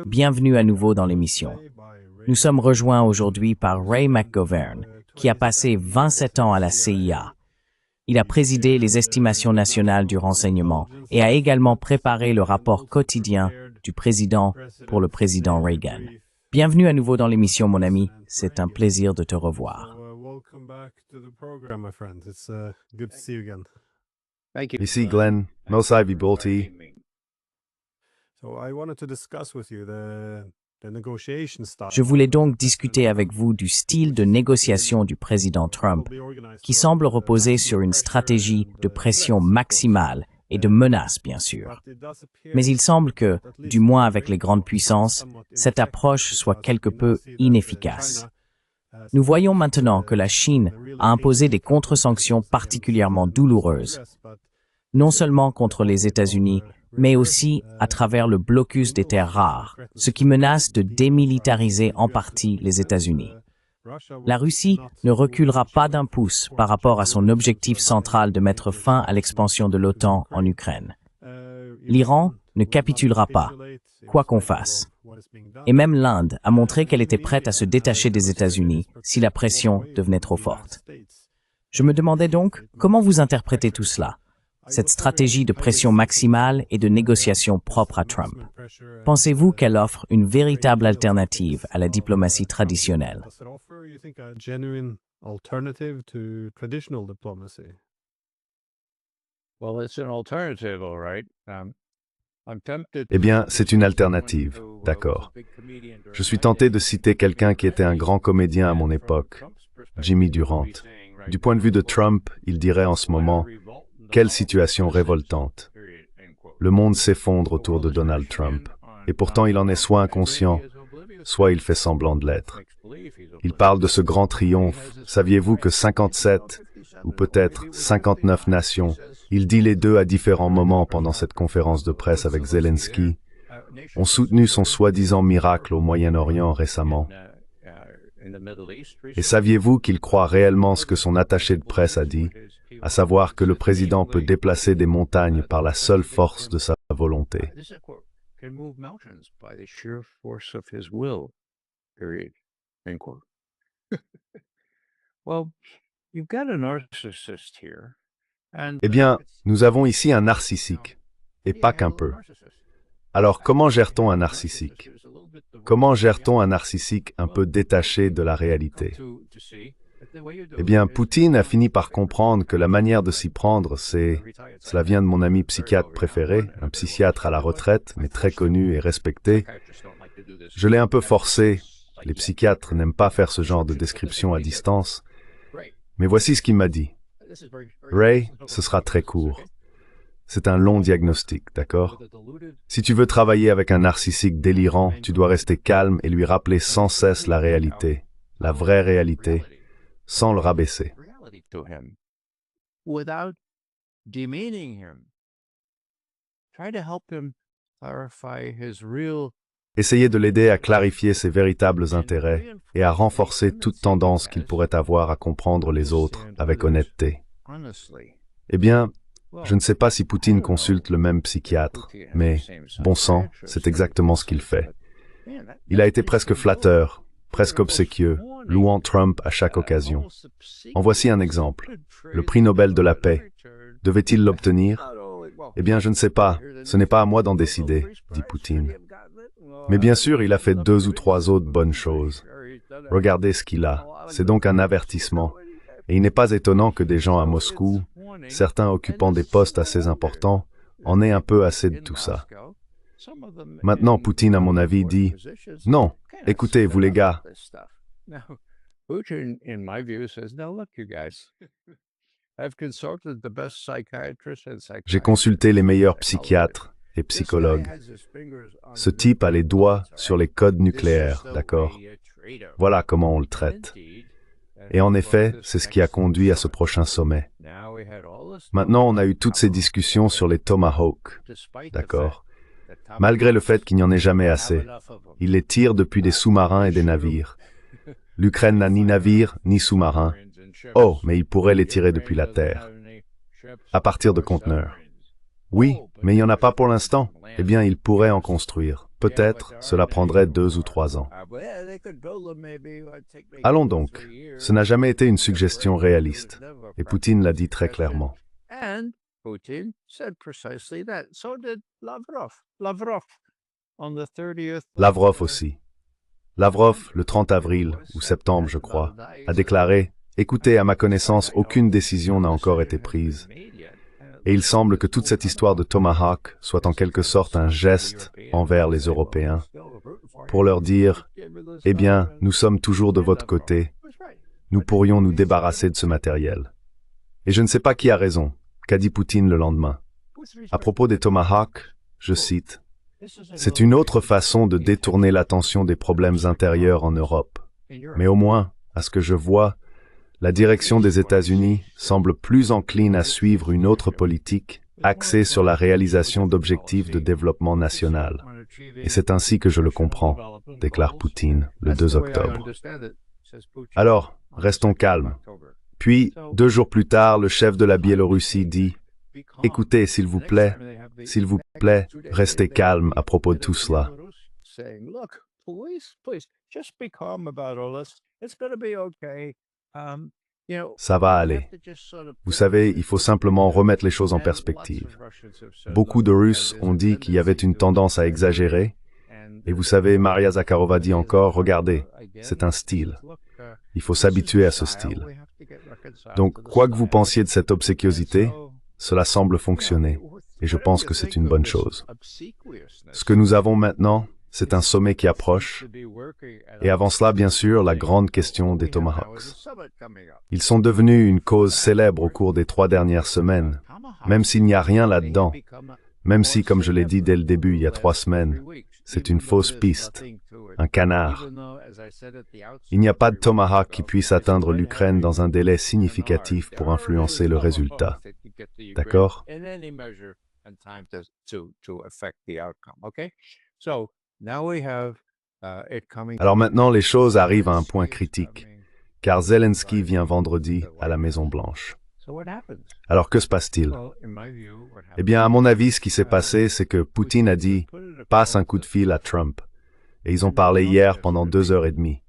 Bienvenue à nouveau dans l'émission. Nous sommes rejoints aujourd'hui par Ray McGovern, qui a passé 27 ans à la CIA. Il a présidé les estimations nationales du renseignement et a également préparé le rapport quotidien du président pour le président Reagan. Bienvenue à nouveau dans l'émission, mon ami. C'est un plaisir de te revoir. Ici Glenn, Mosai Vibolti. Je voulais donc discuter avec vous du style de négociation du président Trump, qui semble reposer sur une stratégie de pression maximale et de menace, bien sûr. Mais il semble que, du moins avec les grandes puissances, cette approche soit quelque peu inefficace. Nous voyons maintenant que la Chine a imposé des contre-sanctions particulièrement douloureuses, non seulement contre les États-Unis, mais aussi à travers le blocus des terres rares, ce qui menace de démilitariser en partie les États-Unis. La Russie ne reculera pas d'un pouce par rapport à son objectif central de mettre fin à l'expansion de l'OTAN en Ukraine. L'Iran ne capitulera pas, quoi qu'on fasse. Et même l'Inde a montré qu'elle était prête à se détacher des États-Unis si la pression devenait trop forte. Je me demandais donc, comment vous interprétez tout cela? Cette stratégie de pression maximale et de négociation propre à Trump. Pensez-vous qu'elle offre une véritable alternative à la diplomatie traditionnelle? Eh bien, c'est une alternative, d'accord. Je suis tenté de citer quelqu'un qui était un grand comédien à mon époque, Jimmy Durant. Du point de vue de Trump, il dirait en ce moment: quelle situation révoltante. Le monde s'effondre autour de Donald Trump, et pourtant il en est soit inconscient, soit il fait semblant de l'être. Il parle de ce grand triomphe. Saviez-vous que 57, ou peut-être 59 nations, il dit les deux à différents moments pendant cette conférence de presse avec Zelensky, ont soutenu son soi-disant miracle au Moyen-Orient récemment. Et saviez-vous qu'il croit réellement ce que son attaché de presse a dit, à savoir que le président peut déplacer des montagnes par la seule force de sa volonté? Eh bien, nous avons ici un narcissique, et pas qu'un peu. Alors, comment gère-t-on un narcissique? Comment gère-t-on un narcissique un peu détaché de la réalité? Eh bien, Poutine a fini par comprendre que la manière de s'y prendre, cela vient de mon ami psychiatre préféré, un psychiatre à la retraite, mais très connu et respecté. Je l'ai un peu forcé. Les psychiatres n'aiment pas faire ce genre de description à distance. Mais voici ce qu'il m'a dit. Ray, ce sera très court. C'est un long diagnostic, d'accord? Si tu veux travailler avec un narcissique délirant, tu dois rester calme et lui rappeler sans cesse la réalité, la vraie réalité, sans le rabaisser. Essayez de l'aider à clarifier ses véritables intérêts et à renforcer toute tendance qu'il pourrait avoir à comprendre les autres avec honnêteté. Eh bien, je ne sais pas si Poutine consulte le même psychiatre, mais, bon sang, c'est exactement ce qu'il fait. Il a été presque flatteur, presque obséquieux, louant Trump à chaque occasion. En voici un exemple. Le prix Nobel de la paix. Devait-il l'obtenir? Eh bien, je ne sais pas. Ce n'est pas à moi d'en décider, dit Poutine. Mais bien sûr, il a fait 2 ou 3 autres bonnes choses. Regardez ce qu'il a. C'est donc un avertissement. Et il n'est pas étonnant que des gens à Moscou, certains occupant des postes assez importants, en aient un peu assez de tout ça. Maintenant, Poutine, à mon avis, dit « Non, écoutez, vous les gars. » J'ai consulté les meilleurs psychiatres et psychologues. Ce type a les doigts sur les codes nucléaires, d'accord? Voilà comment on le traite. Et en effet, c'est ce qui a conduit à ce prochain sommet. Maintenant, on a eu toutes ces discussions sur les Tomahawks, d'accord? Malgré le fait qu'il n'y en ait jamais assez. Il les tire depuis des sous-marins et des navires. L'Ukraine n'a ni navire, ni sous-marins. Oh, mais il pourrait les tirer depuis la terre. À partir de conteneurs. Oui, Mais il n'y en a pas pour l'instant. Eh bien, ils pourraient en construire. Peut-être cela prendrait 2 ou 3 ans. Allons donc. Ce n'a jamais été une suggestion réaliste. Et Poutine l'a dit très clairement. Lavrov aussi. Lavrov, le 30 avril ou septembre, je crois, a déclaré « Écoutez, à ma connaissance, aucune décision n'a encore été prise. » Et il semble que toute cette histoire de Tomahawk soit en quelque sorte un geste envers les Européens pour leur dire « Eh bien, nous sommes toujours de votre côté. Nous pourrions nous débarrasser de ce matériel. » Et je ne sais pas qui a raison, qu'a dit Poutine le lendemain. À propos des Tomahawks, je cite, « C'est une autre façon de détourner l'attention des problèmes intérieurs en Europe. Mais au moins, à ce que je vois, la direction des États-Unis semble plus encline à suivre une autre politique axée sur la réalisation d'objectifs de développement national. Et c'est ainsi que je le comprends, déclare Poutine le 2 octobre. Alors, restons calmes. Puis, 2 jours plus tard, le chef de la Biélorussie dit « Écoutez, s'il vous plaît, restez calme à propos de tout cela. » Ça va aller. Vous savez, il faut simplement remettre les choses en perspective. Beaucoup de Russes ont dit qu'il y avait une tendance à exagérer. Et vous savez, Maria Zakharova dit encore, regardez, c'est un style. Il faut s'habituer à ce style. Donc, quoi que vous pensiez de cette obséquiosité, cela semble fonctionner. Et je pense que c'est une bonne chose. Ce que nous avons maintenant, c'est un sommet qui approche. Et avant cela, bien sûr, la grande question des Tomahawks. Ils sont devenus une cause célèbre au cours des 3 dernières semaines, même s'il n'y a rien là-dedans, même si, comme je l'ai dit dès le début, il y a 3 semaines, c'est une fausse piste, un canard. Il n'y a pas de Tomahawk qui puisse atteindre l'Ukraine dans un délai significatif pour influencer le résultat. D'accord? Alors maintenant, les choses arrivent à un point critique, car Zelensky vient vendredi à la Maison-Blanche. Alors que se passe-t-il? Eh bien, à mon avis, ce qui s'est passé, c'est que Poutine a dit « passe un coup de fil à Trump ». Et ils ont parlé hier pendant 2h30.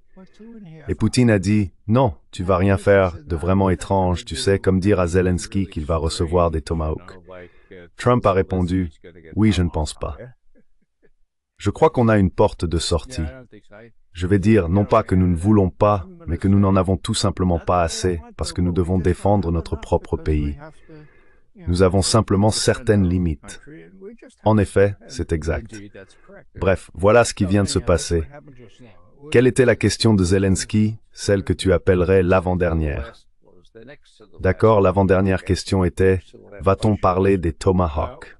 Et Poutine a dit « non, tu vas rien faire de vraiment étrange, tu sais, comme dire à Zelensky qu'il va recevoir des Tomahawks ». Trump a répondu « oui, je ne pense pas ». Je crois qu'on a une porte de sortie. Je vais dire, non pas que nous ne voulons pas, mais que nous n'en avons tout simplement pas assez, parce que nous devons défendre notre propre pays. Nous avons simplement certaines limites. En effet, c'est exact. Bref, voilà ce qui vient de se passer. Quelle était la question de Zelensky, celle que tu appellerais l'avant-dernière? D'accord, l'avant-dernière question était, va-t-on parler des Tomahawks?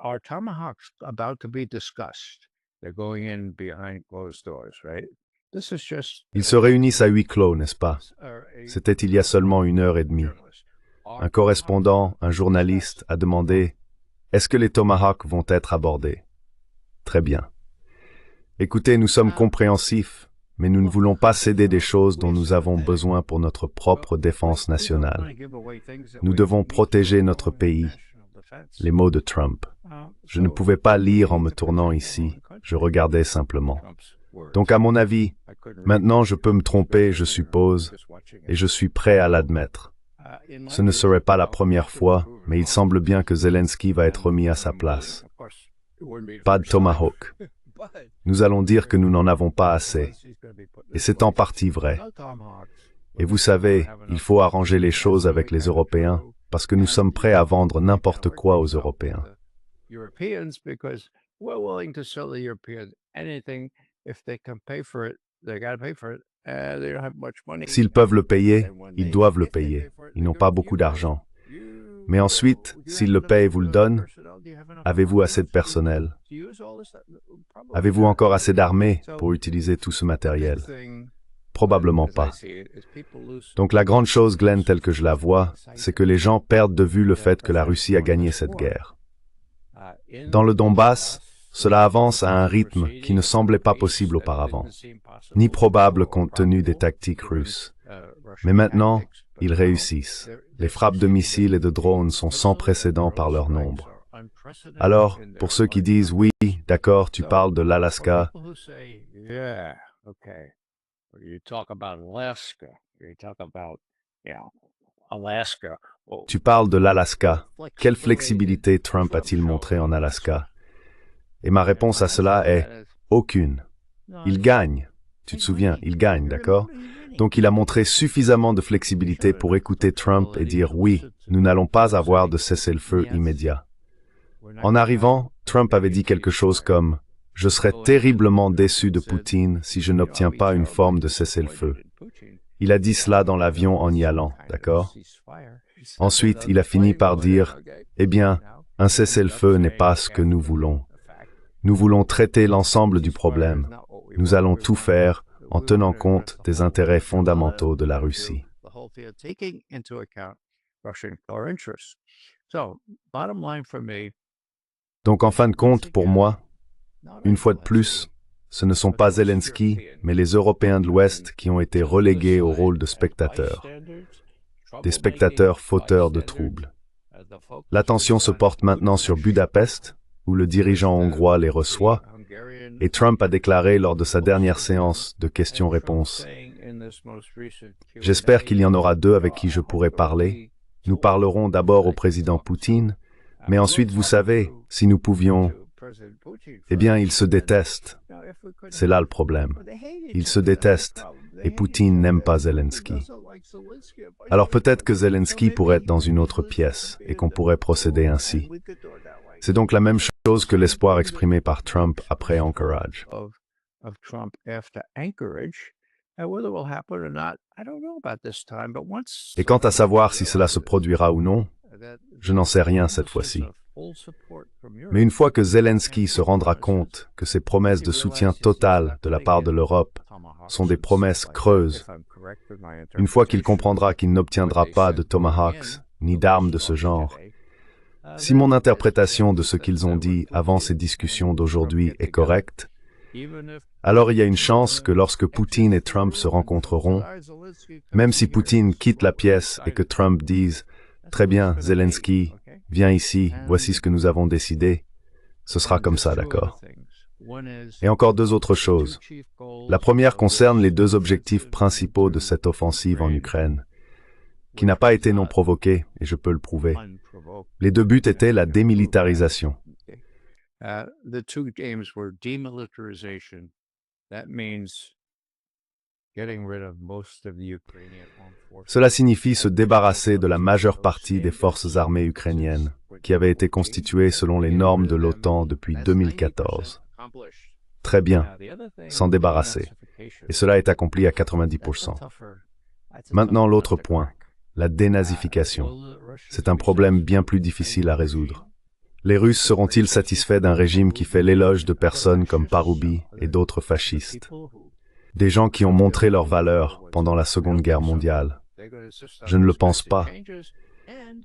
Are Tomahawks about to be discussed? They're going in behind closed doors, right? This is just. Ils se réunissent à huis clos, n'est-ce pas? C'était il y a seulement 1h30. Un correspondant, un journaliste, a demandé « Est-ce que les Tomahawks vont être abordés ?» Très bien. Écoutez, nous sommes compréhensifs, mais nous ne voulons pas céder des choses dont nous avons besoin pour notre propre défense nationale. Nous devons protéger notre pays. Les mots de Trump. Je ne pouvais pas lire en me tournant ici, je regardais simplement. Donc à mon avis, maintenant je peux me tromper, je suppose, et je suis prêt à l'admettre. Ce ne serait pas la première fois, mais il semble bien que Zelensky va être remis à sa place. Pas de Tomahawk. Nous allons dire que nous n'en avons pas assez. Et c'est en partie vrai. Et vous savez, il faut arranger les choses avec les Européens, parce que nous sommes prêts à vendre n'importe quoi aux Européens. S'ils peuvent le payer, ils doivent le payer. Ils n'ont pas beaucoup d'argent. Mais ensuite, s'ils le payent et vous le donnent, avez-vous assez de personnel? Avez-vous encore assez d'armées pour utiliser tout ce matériel? Probablement pas. Donc la grande chose, Glenn, telle que je la vois, c'est que les gens perdent de vue le fait que la Russie a gagné cette guerre. Dans le Donbass, cela avance à un rythme qui ne semblait pas possible auparavant, ni probable compte tenu des tactiques russes. Mais maintenant, ils réussissent. Les frappes de missiles et de drones sont sans précédent par leur nombre. Alors, pour ceux qui disent oui, d'accord, tu parles de l'Alaska, Yeah, okay. You talk about Alaska. You talk about, Alaska. Oh, tu parles de l'Alaska. Quelle flexibilité Trump a-t-il montré en Alaska? Et ma réponse à cela est aucune. Il gagne. Tu te souviens, il gagne, d'accord? Donc il a montré suffisamment de flexibilité pour écouter Trump et dire oui, nous n'allons pas avoir de cessez-le-feu immédiat. En arrivant, Trump avait dit quelque chose comme « Je serais terriblement déçu de Poutine si je n'obtiens pas une forme de cessez-le-feu ». Il a dit cela dans l'avion en y allant, d'accord? Ensuite, il a fini par dire « Eh bien, un cessez-le-feu n'est pas ce que nous voulons. Nous voulons traiter l'ensemble du problème. Nous allons tout faire en tenant compte des intérêts fondamentaux de la Russie. » Donc en fin de compte, pour moi, une fois de plus, ce ne sont pas Zelensky, mais les Européens de l'Ouest qui ont été relégués au rôle de spectateurs. Des spectateurs fauteurs de troubles. L'attention se porte maintenant sur Budapest, où le dirigeant hongrois les reçoit, et Trump a déclaré lors de sa dernière séance de questions-réponses « J'espère qu'il y en aura deux avec qui je pourrai parler. Nous parlerons d'abord au président Poutine, mais ensuite, vous savez, si nous pouvions... » Eh bien, ils se détestent. C'est là le problème. Ils se détestent, et Poutine n'aime pas Zelensky. Alors peut-être que Zelensky pourrait être dans une autre pièce, et qu'on pourrait procéder ainsi. C'est donc la même chose que l'espoir exprimé par Trump après Anchorage. Et quant à savoir si cela se produira ou non, je n'en sais rien cette fois-ci. Mais une fois que Zelensky se rendra compte que ses promesses de soutien total de la part de l'Europe sont des promesses creuses, une fois qu'il comprendra qu'il n'obtiendra pas de Tomahawks ni d'armes de ce genre, si mon interprétation de ce qu'ils ont dit avant ces discussions d'aujourd'hui est correcte, alors il y a une chance que lorsque Poutine et Trump se rencontreront, même si Poutine quitte la pièce et que Trump dise « Très bien, Zelensky, viens ici, voici ce que nous avons décidé », ce sera comme ça, d'accord? Et encore deux autres choses. La première concerne les deux objectifs principaux de cette offensive en Ukraine, qui n'a pas été non provoquée, et je peux le prouver. Les deux buts étaient la démilitarisation. Cela signifie se débarrasser de la majeure partie des forces armées ukrainiennes, qui avaient été constituées selon les normes de l'OTAN depuis 2014. Très bien, s'en débarrasser. Et cela est accompli à 90%. Maintenant, l'autre point, la dénazification. C'est un problème bien plus difficile à résoudre. Les Russes seront-ils satisfaits d'un régime qui fait l'éloge de personnes comme Paroubi et d'autres fascistes? Des gens qui ont montré leurs valeurs pendant la Seconde Guerre mondiale. Je ne le pense pas.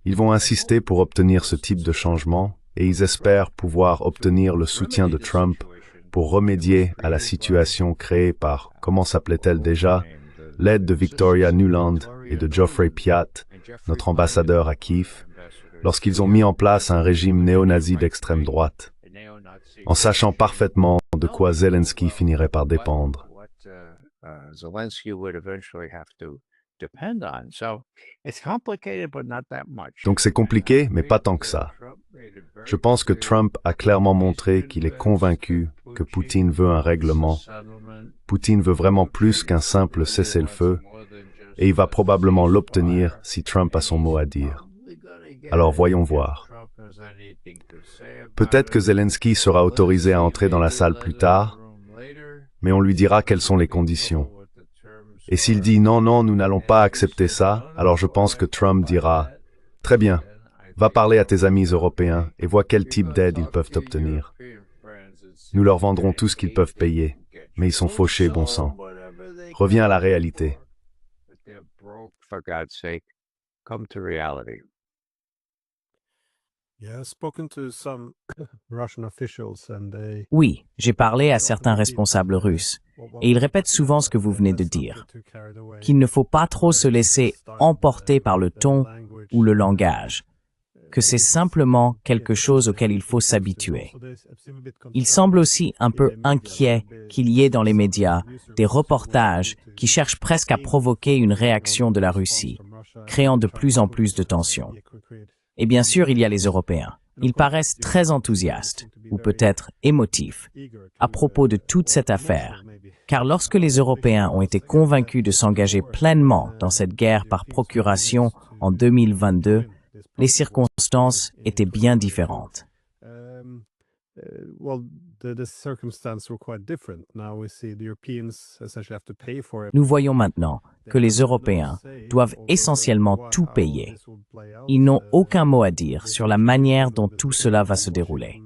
Ils vont insister pour obtenir ce type de changement et ils espèrent pouvoir obtenir le soutien de Trump pour remédier à la situation créée par, comment s'appelait-elle déjà, l'aide de Victoria Nuland et de Geoffrey Piat, notre ambassadeur à Kiev, lorsqu'ils ont mis en place un régime néo-nazi d'extrême droite, en sachant parfaitement de quoi Zelensky finirait par dépendre. Donc c'est compliqué, mais pas tant que ça. Je pense que Trump a clairement montré qu'il est convaincu que Poutine veut un règlement. Poutine veut vraiment plus qu'un simple cessez-le-feu, et il va probablement l'obtenir si Trump a son mot à dire. Alors voyons voir. Peut-être que Zelensky sera autorisé à entrer dans la salle plus tard, mais on lui dira quelles sont les conditions. Et s'il dit « Non, non, nous n'allons pas accepter ça », alors je pense que Trump dira « Très bien, va parler à tes amis européens et vois quel type d'aide ils peuvent obtenir. Nous leur vendrons tout ce qu'ils peuvent payer, mais ils sont fauchés, bon sang. Reviens à la réalité. » Oui, j'ai parlé à certains responsables russes, et ils répètent souvent ce que vous venez de dire, qu'il ne faut pas trop se laisser emporter par le ton ou le langage, que c'est simplement quelque chose auquel il faut s'habituer. Il semble aussi un peu inquiet qu'il y ait dans les médias des reportages qui cherchent presque à provoquer une réaction de la Russie, créant de plus en plus de tensions. Et bien sûr, il y a les Européens. Ils paraissent très enthousiastes, ou peut-être émotifs, à propos de toute cette affaire, car lorsque les Européens ont été convaincus de s'engager pleinement dans cette guerre par procuration en 2022, les circonstances étaient bien différentes. Nous voyons maintenant que les Européens doivent essentiellement tout payer. Ils n'ont aucun mot à dire sur la manière dont tout cela va se dérouler.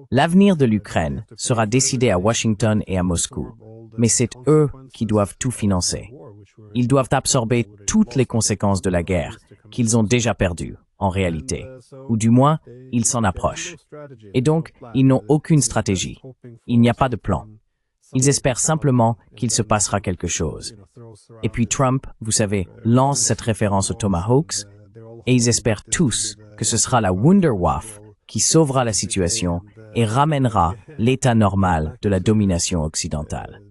L'avenir de l'Ukraine sera décidé à Washington et à Moscou, mais c'est eux qui doivent tout financer. Ils doivent absorber toutes les conséquences de la guerre qu'ils ont déjà perdues, en réalité, ou du moins, ils s'en approchent. Et donc, ils n'ont aucune stratégie. Il n'y a pas de plan. Ils espèrent simplement qu'il se passera quelque chose. Et puis Trump, vous savez, lance cette référence aux Tomahawks, et ils espèrent tous que ce sera la Wunderwaffe qui sauvera la situation et ramènera l'état normal de la domination occidentale.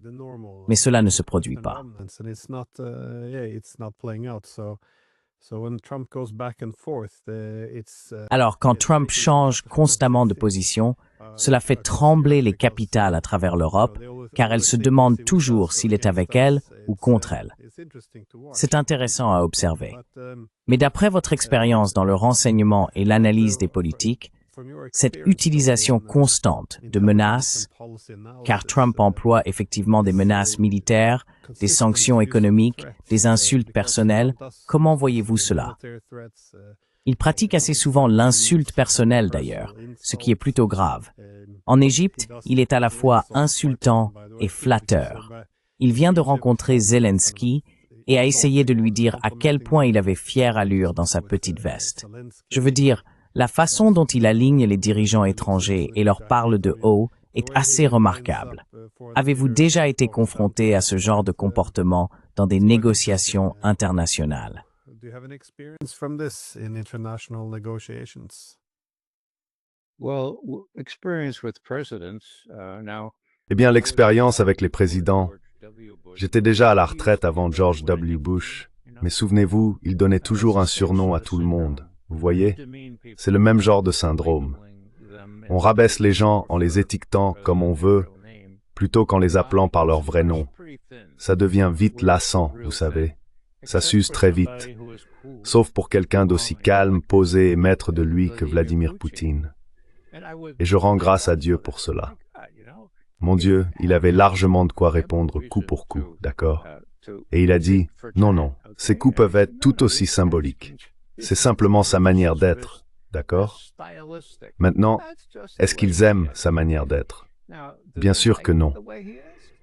Mais cela ne se produit pas. Alors, quand Trump change constamment de position, cela fait trembler les capitales à travers l'Europe, car elles se demandent toujours s'il est avec elles ou contre elles. C'est intéressant à observer. Mais d'après votre expérience dans le renseignement et l'analyse des politiques, cette utilisation constante de menaces, car Trump emploie effectivement des menaces militaires, des sanctions économiques, des insultes personnelles, comment voyez-vous cela? Il pratique assez souvent l'insulte personnelle d'ailleurs, ce qui est plutôt grave. En Égypte, il est à la fois insultant et flatteur. Il vient de rencontrer Zelensky et a essayé de lui dire à quel point il avait fière allure dans sa petite veste. Je veux dire, la façon dont il aligne les dirigeants étrangers et leur parle de haut est assez remarquable. Avez-vous déjà été confronté à ce genre de comportement dans des négociations internationales? Eh bien, l'expérience avec les présidents, j'étais déjà à la retraite avant George W. Bush, mais souvenez-vous, il donnait toujours un surnom à tout le monde. Vous voyez, c'est le même genre de syndrome. On rabaisse les gens en les étiquetant comme on veut, plutôt qu'en les appelant par leur vrai nom. Ça devient vite lassant, vous savez. Ça s'use très vite. Sauf pour quelqu'un d'aussi calme, posé et maître de lui que Vladimir Poutine. Et je rends grâce à Dieu pour cela. Mon Dieu, il avait largement de quoi répondre coup pour coup, d'accord? Et il a dit, non, non, ces coups peuvent être tout aussi symboliques. C'est simplement sa manière d'être, d'accord? Maintenant, est-ce qu'ils aiment sa manière d'être? Bien sûr que non.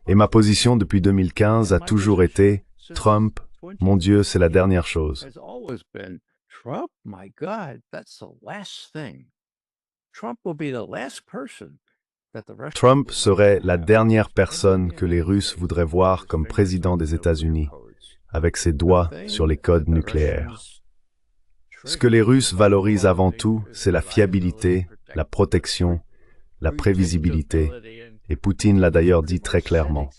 Et ma position depuis 2015 a toujours été, Trump, mon Dieu, c'est la dernière chose. Trump serait la dernière personne que les Russes voudraient voir comme président des États-Unis, avec ses doigts sur les codes nucléaires. Ce que les Russes valorisent avant tout, c'est la fiabilité, la protection, la prévisibilité, et Poutine l'a d'ailleurs dit très clairement.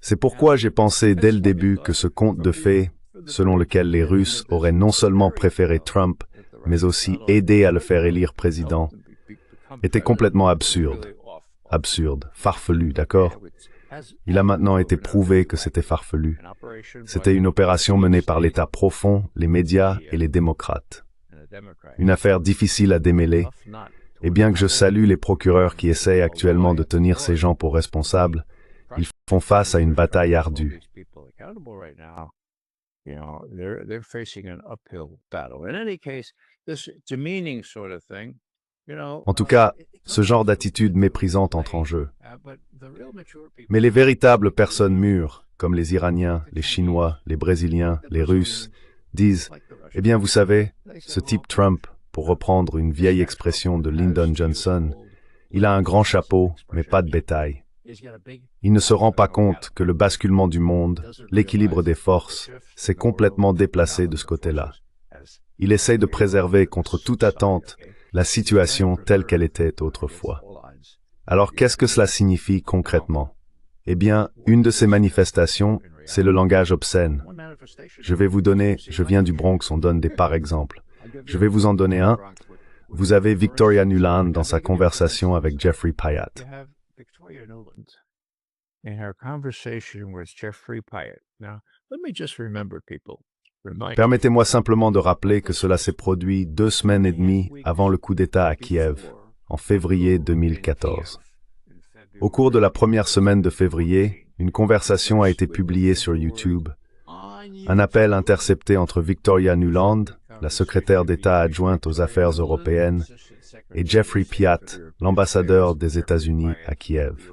C'est pourquoi j'ai pensé dès le début que ce conte de fées, selon lequel les Russes auraient non seulement préféré Trump, mais aussi aidé à le faire élire président, était complètement absurde. Absurde, farfelu, d'accord? Il a maintenant été prouvé que c'était farfelu. C'était une opération menée par l'État profond, les médias et les démocrates. Une affaire difficile à démêler, et bien que je salue les procureurs qui essayent actuellement de tenir ces gens pour responsables, ils font face à une bataille ardue. En tout cas, ce genre d'attitude méprisante entre en jeu. Mais les véritables personnes mûres, comme les Iraniens, les Chinois, les Brésiliens, les Russes, disent « Eh bien, vous savez, ce type Trump, pour reprendre une vieille expression de Lyndon Johnson, il a un grand chapeau, mais pas de bétail. Il ne se rend pas compte que le basculement du monde, l'équilibre des forces, s'est complètement déplacé de ce côté-là. Il essaye de préserver contre toute attente la situation telle qu'elle était autrefois. Alors qu'est-ce que cela signifie concrètement? Eh bien, une de ces manifestations, c'est le langage obscène. Je viens du Bronx, on donne des par exemple. Je vais vous en donner un. Vous avez Victoria Nuland dans sa conversation avec Jeffrey Pyatt. Permettez-moi simplement de rappeler que cela s'est produit 2 semaines et demie avant le coup d'État à Kiev, en février 2014. Au cours de la première semaine de février, une conversation a été publiée sur YouTube. Un appel intercepté entre Victoria Nuland, la secrétaire d'État adjointe aux affaires européennes, et Jeffrey Pyatt, l'ambassadeur des États-Unis à Kiev.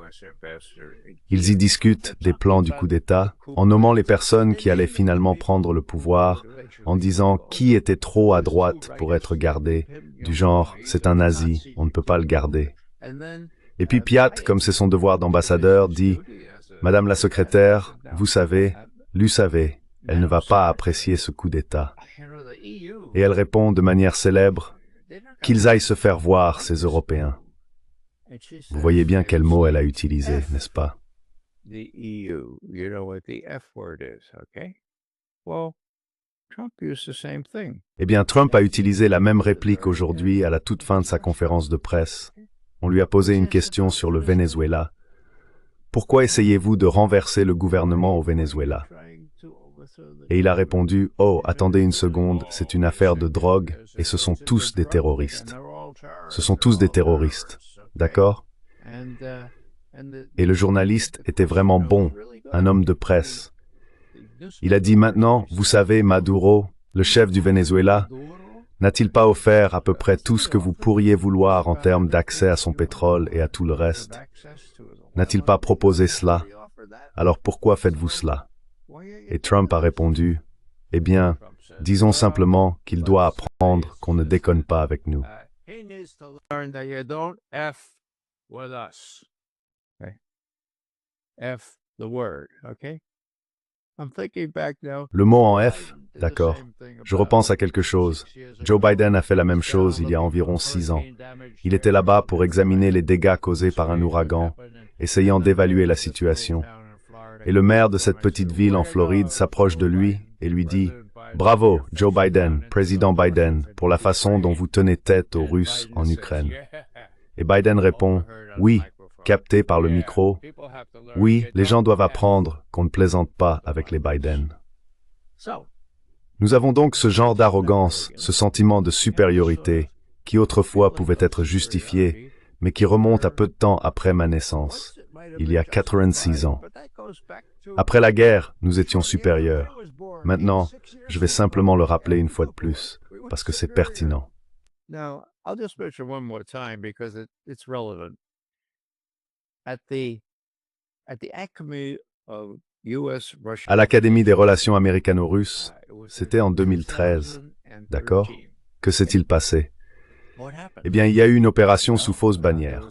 Ils y discutent des plans du coup d'État, en nommant les personnes qui allaient finalement prendre le pouvoir, en disant qui était trop à droite pour être gardé, du genre « c'est un nazi, on ne peut pas le garder ». Et puis Pyatt, comme c'est son devoir d'ambassadeur, dit « Madame la secrétaire, vous savez, elle ne va pas apprécier ce coup d'État. » Et elle répond de manière célèbre « Qu'ils aillent se faire voir, ces Européens. » Vous voyez bien quel mot elle a utilisé, n'est-ce pas? Eh bien, Trump a utilisé la même réplique aujourd'hui à la toute fin de sa conférence de presse. On lui a posé une question sur le Venezuela. Pourquoi essayez-vous de renverser le gouvernement au Venezuela? Et il a répondu, oh, attendez une seconde, c'est une affaire de drogue et ce sont tous des terroristes. Ce sont tous des terroristes, d'accord? Et le journaliste était vraiment bon, un homme de presse. Il a dit maintenant, vous savez, Maduro, le chef du Venezuela, n'a-t-il pas offert à peu près tout ce que vous pourriez vouloir en termes d'accès à son pétrole et à tout le reste? N'a-t-il pas proposé cela? Alors pourquoi faites-vous cela? Et Trump a répondu, eh bien, disons simplement qu'il doit apprendre qu'on ne déconne pas avec nous. Le mot en F, d'accord. Je repense à quelque chose. Joe Biden a fait la même chose il y a environ 6 ans. Il était là-bas pour examiner les dégâts causés par un ouragan, essayant d'évaluer la situation. Et le maire de cette petite ville en Floride s'approche de lui et lui dit « Bravo, Joe Biden, président Biden, pour la façon dont vous tenez tête aux Russes en Ukraine. » Et Biden répond « Oui, capté par le micro. Oui, les gens doivent apprendre qu'on ne plaisante pas avec les Biden. » Nous avons donc ce genre d'arrogance, ce sentiment de supériorité, qui autrefois pouvait être justifié, mais qui remonte à peu de temps après ma naissance, il y a 86 ans. Après la guerre, nous étions supérieurs. Maintenant, je vais simplement le rappeler une fois de plus, parce que c'est pertinent. À l'Académie des relations américano-russes, c'était en 2013, d'accord? Que s'est-il passé? Eh bien, il y a eu une opération sous fausse bannière.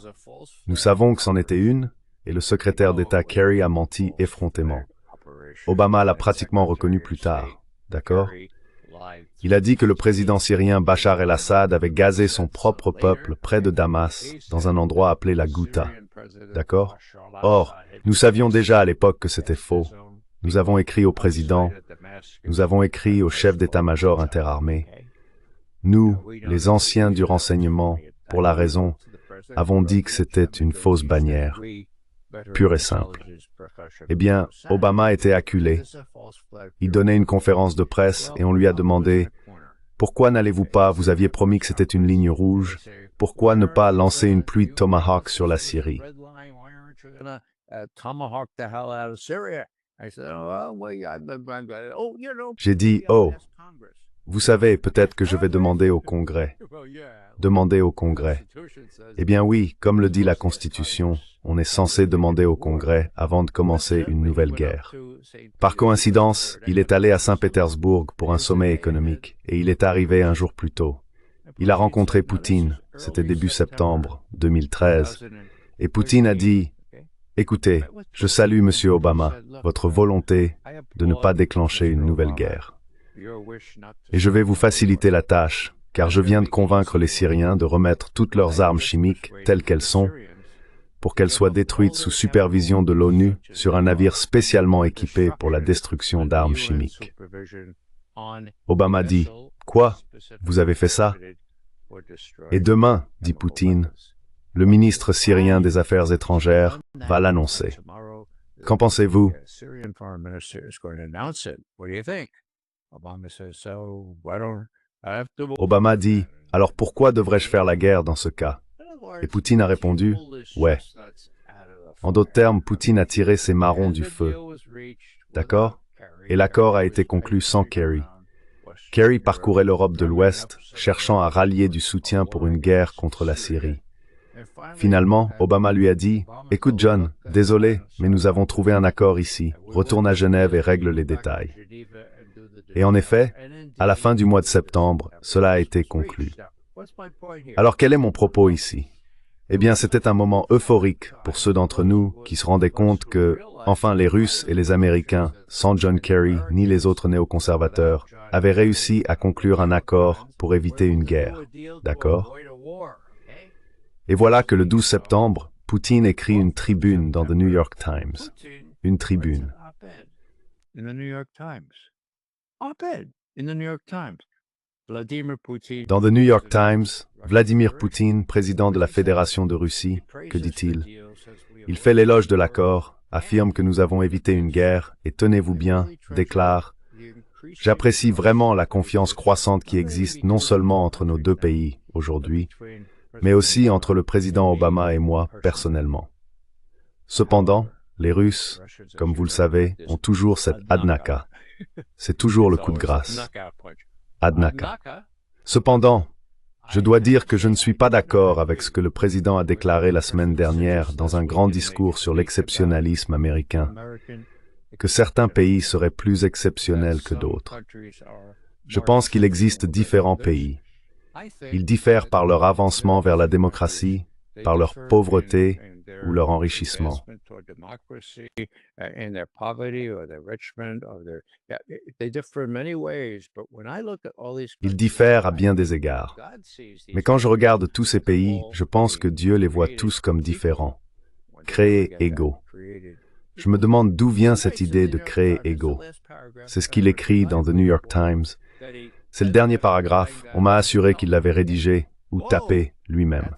Nous savons que c'en était une, et le secrétaire d'État Kerry a menti effrontément. Obama l'a pratiquement reconnu plus tard, d'accord? Il a dit que le président syrien Bachar el-Assad avait gazé son propre peuple près de Damas, dans un endroit appelé la Ghouta, d'accord? Or, nous savions déjà à l'époque que c'était faux. Nous avons écrit au président, nous avons écrit au chef d'état-major interarmé. Nous, les anciens du renseignement, pour la raison, avons dit que c'était une fausse bannière, pure et simple. Eh bien, Obama était acculé. Il donnait une conférence de presse et on lui a demandé « Pourquoi n'allez-vous pas, vous aviez promis que c'était une ligne rouge, pourquoi ne pas lancer une pluie de Tomahawk sur la Syrie ?» J'ai dit « Oh, vous savez, peut-être que je vais demander au Congrès. » Demander au Congrès. Eh bien oui, comme le dit la Constitution, on est censé demander au Congrès avant de commencer une nouvelle guerre. Par coïncidence, il est allé à Saint-Pétersbourg pour un sommet économique et il est arrivé un jour plus tôt. Il a rencontré Poutine, c'était début septembre 2013, et Poutine a dit « Écoutez, je salue Monsieur Obama, votre volonté de ne pas déclencher une nouvelle guerre. Et je vais vous faciliter la tâche, car je viens de convaincre les Syriens de remettre toutes leurs armes chimiques telles qu'elles sont, pour qu'elles soient détruites sous supervision de l'ONU sur un navire spécialement équipé pour la destruction d'armes chimiques. Obama dit, « Quoi? Vous avez fait ça? » Et demain, dit Poutine, le ministre syrien des Affaires étrangères va l'annoncer. Qu'en pensez-vous? Obama dit, « Alors pourquoi devrais-je faire la guerre dans ce cas? » Et Poutine a répondu, « Ouais. » En d'autres termes, Poutine a tiré ses marrons du feu. D'accord? Et l'accord a été conclu sans Kerry. Kerry parcourait l'Europe de l'Ouest, cherchant à rallier du soutien pour une guerre contre la Syrie. Finalement, Obama lui a dit, « Écoute John, désolé, mais nous avons trouvé un accord ici. Retourne à Genève et règle les détails. » Et en effet, à la fin du mois de septembre, cela a été conclu. Alors quel est mon propos ici? Eh bien, c'était un moment euphorique pour ceux d'entre nous qui se rendaient compte que, enfin, les Russes et les Américains, sans John Kerry ni les autres néoconservateurs, avaient réussi à conclure un accord pour éviter une guerre. D'accord? Et voilà que le 12 septembre, Poutine écrit une tribune dans The New York Times. Une tribune. Dans The New York Times, Vladimir Poutine, président de la Fédération de Russie, que dit-il? Il fait l'éloge de l'accord, affirme que nous avons évité une guerre et, tenez-vous bien, déclare « J'apprécie vraiment la confiance croissante qui existe non seulement entre nos deux pays aujourd'hui, mais aussi entre le président Obama et moi personnellement. Cependant, les Russes, comme vous le savez, ont toujours cette adnaka. C'est toujours le coup de grâce. Adnaka. Cependant, je dois dire que je ne suis pas d'accord avec ce que le président a déclaré la semaine dernière dans un grand discours sur l'exceptionnalisme américain, que certains pays seraient plus exceptionnels que d'autres. Je pense qu'il existe différents pays. Ils diffèrent par leur avancement vers la démocratie, par leur pauvreté ou leur enrichissement. Ils diffèrent à bien des égards. Mais quand je regarde tous ces pays, je pense que Dieu les voit tous comme différents, créés égaux. Je me demande d'où vient cette idée de créer égaux. C'est ce qu'il écrit dans The New York Times. C'est le dernier paragraphe, on m'a assuré qu'il l'avait rédigé ou tapé lui-même.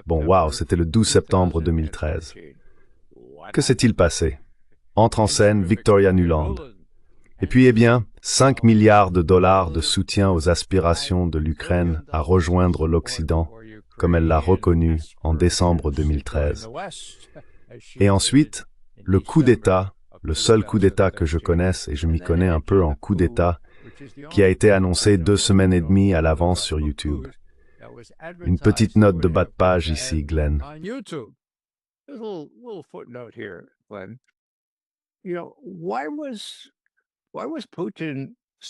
Bon, waouh, c'était le 12 septembre 2013. Que s'est-il passé? Entre en scène Victoria Nuland. Et puis, eh bien, 5 milliards de dollars de soutien aux aspirations de l'Ukraine à rejoindre l'Occident, comme elle l'a reconnu en décembre 2013. Et ensuite, le coup d'État, le seul coup d'État que je connaisse, et je m'y connais un peu en coup d'État, qui a été annoncé 2 semaines et demie à l'avance sur YouTube. Une petite note de bas de page ici, Glenn.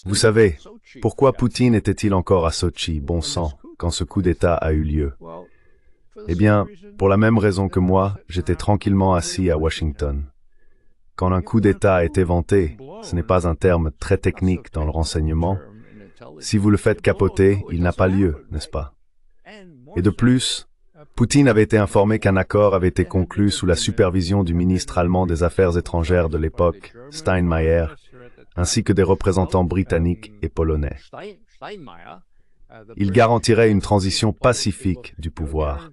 Vous savez, pourquoi Poutine était-il encore à Sochi, bon sang, quand ce coup d'État a eu lieu? Eh bien, pour la même raison que moi, j'étais tranquillement assis à Washington. Quand un coup d'État est éventé, ce n'est pas un terme très technique dans le renseignement. Si vous le faites capoter, il n'a pas lieu, n'est-ce pas? Et de plus, Poutine avait été informé qu'un accord avait été conclu sous la supervision du ministre allemand des Affaires étrangères de l'époque, Steinmeier, ainsi que des représentants britanniques et polonais. Il garantirait une transition pacifique du pouvoir.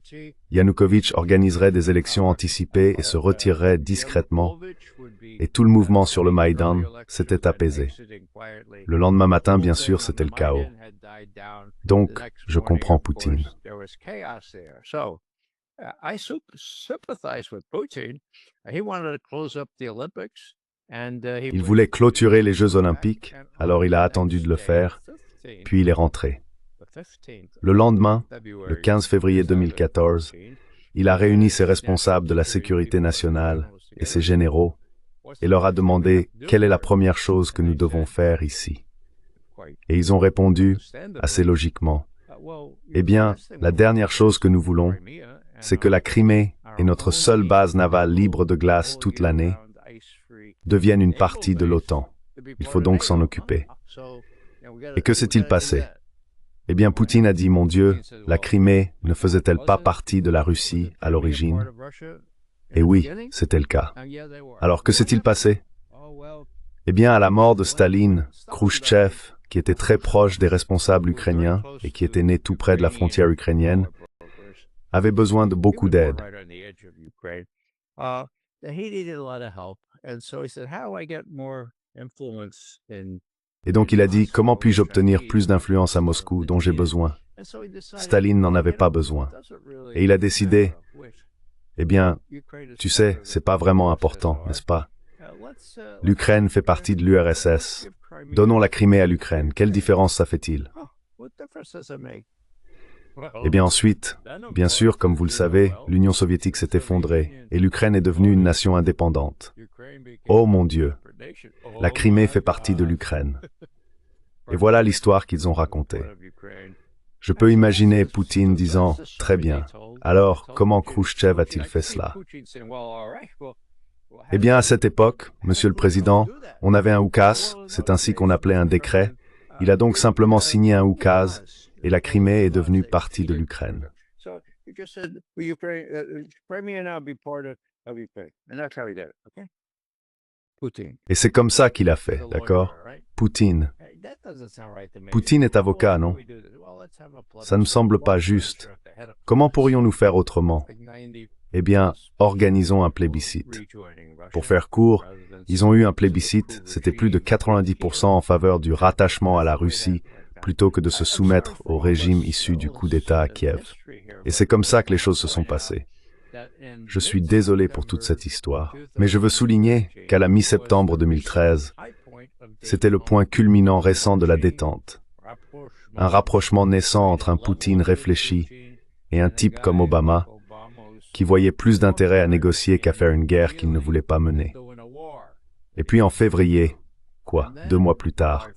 Yanukovych organiserait des élections anticipées et se retirerait discrètement, et tout le mouvement sur le Maïdan s'était apaisé. Le lendemain matin, bien sûr, c'était le chaos. Donc, je comprends Poutine. Il voulait clôturer les Jeux olympiques, alors il a attendu de le faire, puis il est rentré. Le lendemain, le 15 février 2014, il a réuni ses responsables de la sécurité nationale et ses généraux et leur a demandé quelle est la première chose que nous devons faire ici. Et ils ont répondu, assez logiquement, eh bien, la dernière chose que nous voulons, c'est que la Crimée et notre seule base navale libre de glace toute l'année deviennent une partie de l'OTAN. Il faut donc s'en occuper. Et que s'est-il passé? Eh bien, Poutine a dit, mon Dieu, la Crimée ne faisait-elle pas partie de la Russie à l'origine? Et oui, c'était le cas. Alors, que s'est-il passé? Eh bien, à la mort de Staline, Khrouchtchev, qui était très proche des responsables ukrainiens et qui était né tout près de la frontière ukrainienne, avait besoin de beaucoup d'aide. Et donc il a dit, comment puis-je obtenir plus d'influence à Moscou dont j'ai besoin? Staline n'en avait pas besoin. Et il a décidé, eh bien, tu sais, c'est pas vraiment important, n'est-ce pas? L'Ukraine fait partie de l'URSS. Donnons la Crimée à l'Ukraine. Quelle différence ça fait-il? Eh bien ensuite, bien sûr, comme vous le savez, l'Union soviétique s'est effondrée et l'Ukraine est devenue une nation indépendante. Oh mon Dieu, la Crimée fait partie de l'Ukraine. Et voilà l'histoire qu'ils ont racontée. Je peux imaginer Poutine disant, très bien, alors comment Khrouchtchev a-t-il fait cela? Eh bien à cette époque, Monsieur le Président, on avait un oukaz, c'est ainsi qu'on appelait un décret. Il a donc simplement signé un oukaz et la Crimée est devenue partie de l'Ukraine. Et c'est comme ça qu'il a fait, d'accord? Poutine. Poutine est avocat, non? Ça ne me semble pas juste. Comment pourrions-nous faire autrement? Eh bien, organisons un plébiscite. Pour faire court, ils ont eu un plébiscite, c'était plus de 90% en faveur du rattachement à la Russie, plutôt que de se soumettre au régime issu du coup d'État à Kiev. Et c'est comme ça que les choses se sont passées. Je suis désolé pour toute cette histoire, mais je veux souligner qu'à la mi-septembre 2013, c'était le point culminant récent de la détente. Un rapprochement naissant entre un Poutine réfléchi et un type comme Obama, qui voyait plus d'intérêt à négocier qu'à faire une guerre qu'il ne voulait pas mener. Et puis en février, 2 mois plus tard,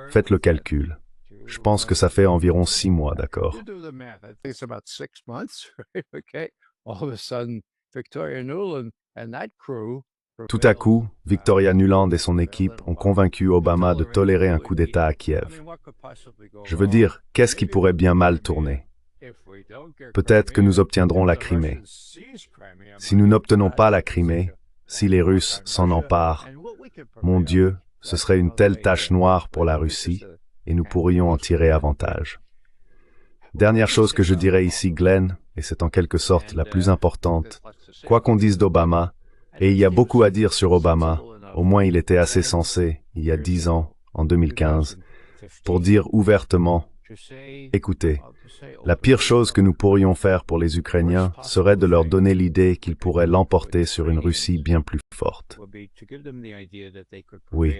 faites le calcul. Je pense que ça fait environ 6 mois, d'accord? Tout à coup, Victoria Nuland et son équipe ont convaincu Obama de tolérer un coup d'État à Kiev. Je veux dire, qu'est-ce qui pourrait bien mal tourner? Peut-être que nous obtiendrons la Crimée. Si nous n'obtenons pas la Crimée, si les Russes s'en emparent, mon Dieu, ce serait une telle tache noire pour la Russie, et nous pourrions en tirer avantage. Dernière chose que je dirais ici, Glenn, et c'est en quelque sorte la plus importante, quoi qu'on dise d'Obama, et il y a beaucoup à dire sur Obama, au moins il était assez sensé, il y a 10 ans, en 2015, pour dire ouvertement, écoutez, la pire chose que nous pourrions faire pour les Ukrainiens serait de leur donner l'idée qu'ils pourraient l'emporter sur une Russie bien plus forte. Oui.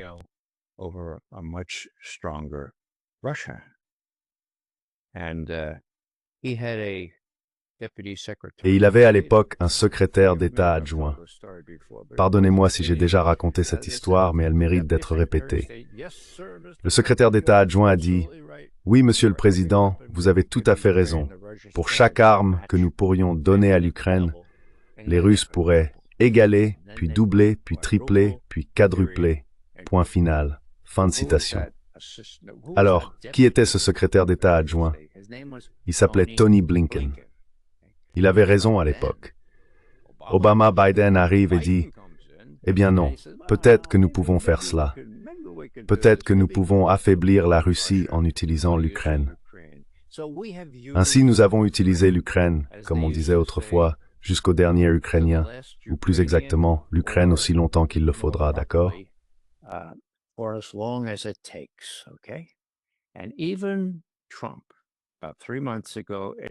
Et il avait à l'époque un secrétaire d'État adjoint. Pardonnez-moi si j'ai déjà raconté cette histoire, mais elle mérite d'être répétée. Le secrétaire d'État adjoint a dit, « Oui, Monsieur le Président, vous avez tout à fait raison. Pour chaque arme que nous pourrions donner à l'Ukraine, les Russes pourraient égaler, puis doubler, puis tripler, puis quadrupler. Point final. » Fin de citation. Alors, qui était ce secrétaire d'État adjoint? Il s'appelait Tony Blinken. Il avait raison à l'époque. Obama-Biden arrive et dit, « Eh bien non, peut-être que nous pouvons faire cela. Peut-être que nous pouvons affaiblir la Russie en utilisant l'Ukraine. » Ainsi, nous avons utilisé l'Ukraine, comme on disait autrefois, jusqu'au dernier Ukrainien, ou plus exactement, l'Ukraine aussi longtemps qu'il le faudra, d'accord?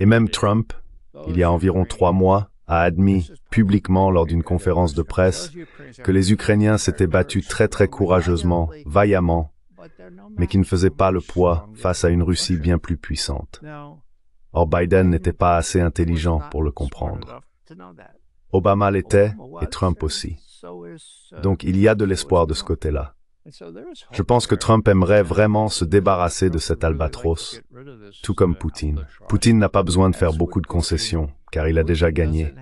Et même Trump, il y a environ 3 mois, a admis publiquement lors d'une conférence de presse que les Ukrainiens s'étaient battus très courageusement, vaillamment, mais qui ne faisaient pas le poids face à une Russie bien plus puissante. Or Biden n'était pas assez intelligent pour le comprendre. Obama l'était et Trump aussi. Donc il y a de l'espoir de ce côté-là. Je pense que Trump aimerait vraiment se débarrasser de cet albatros, tout comme Poutine. Poutine n'a pas besoin de faire beaucoup de concessions, car il a déjà gagné.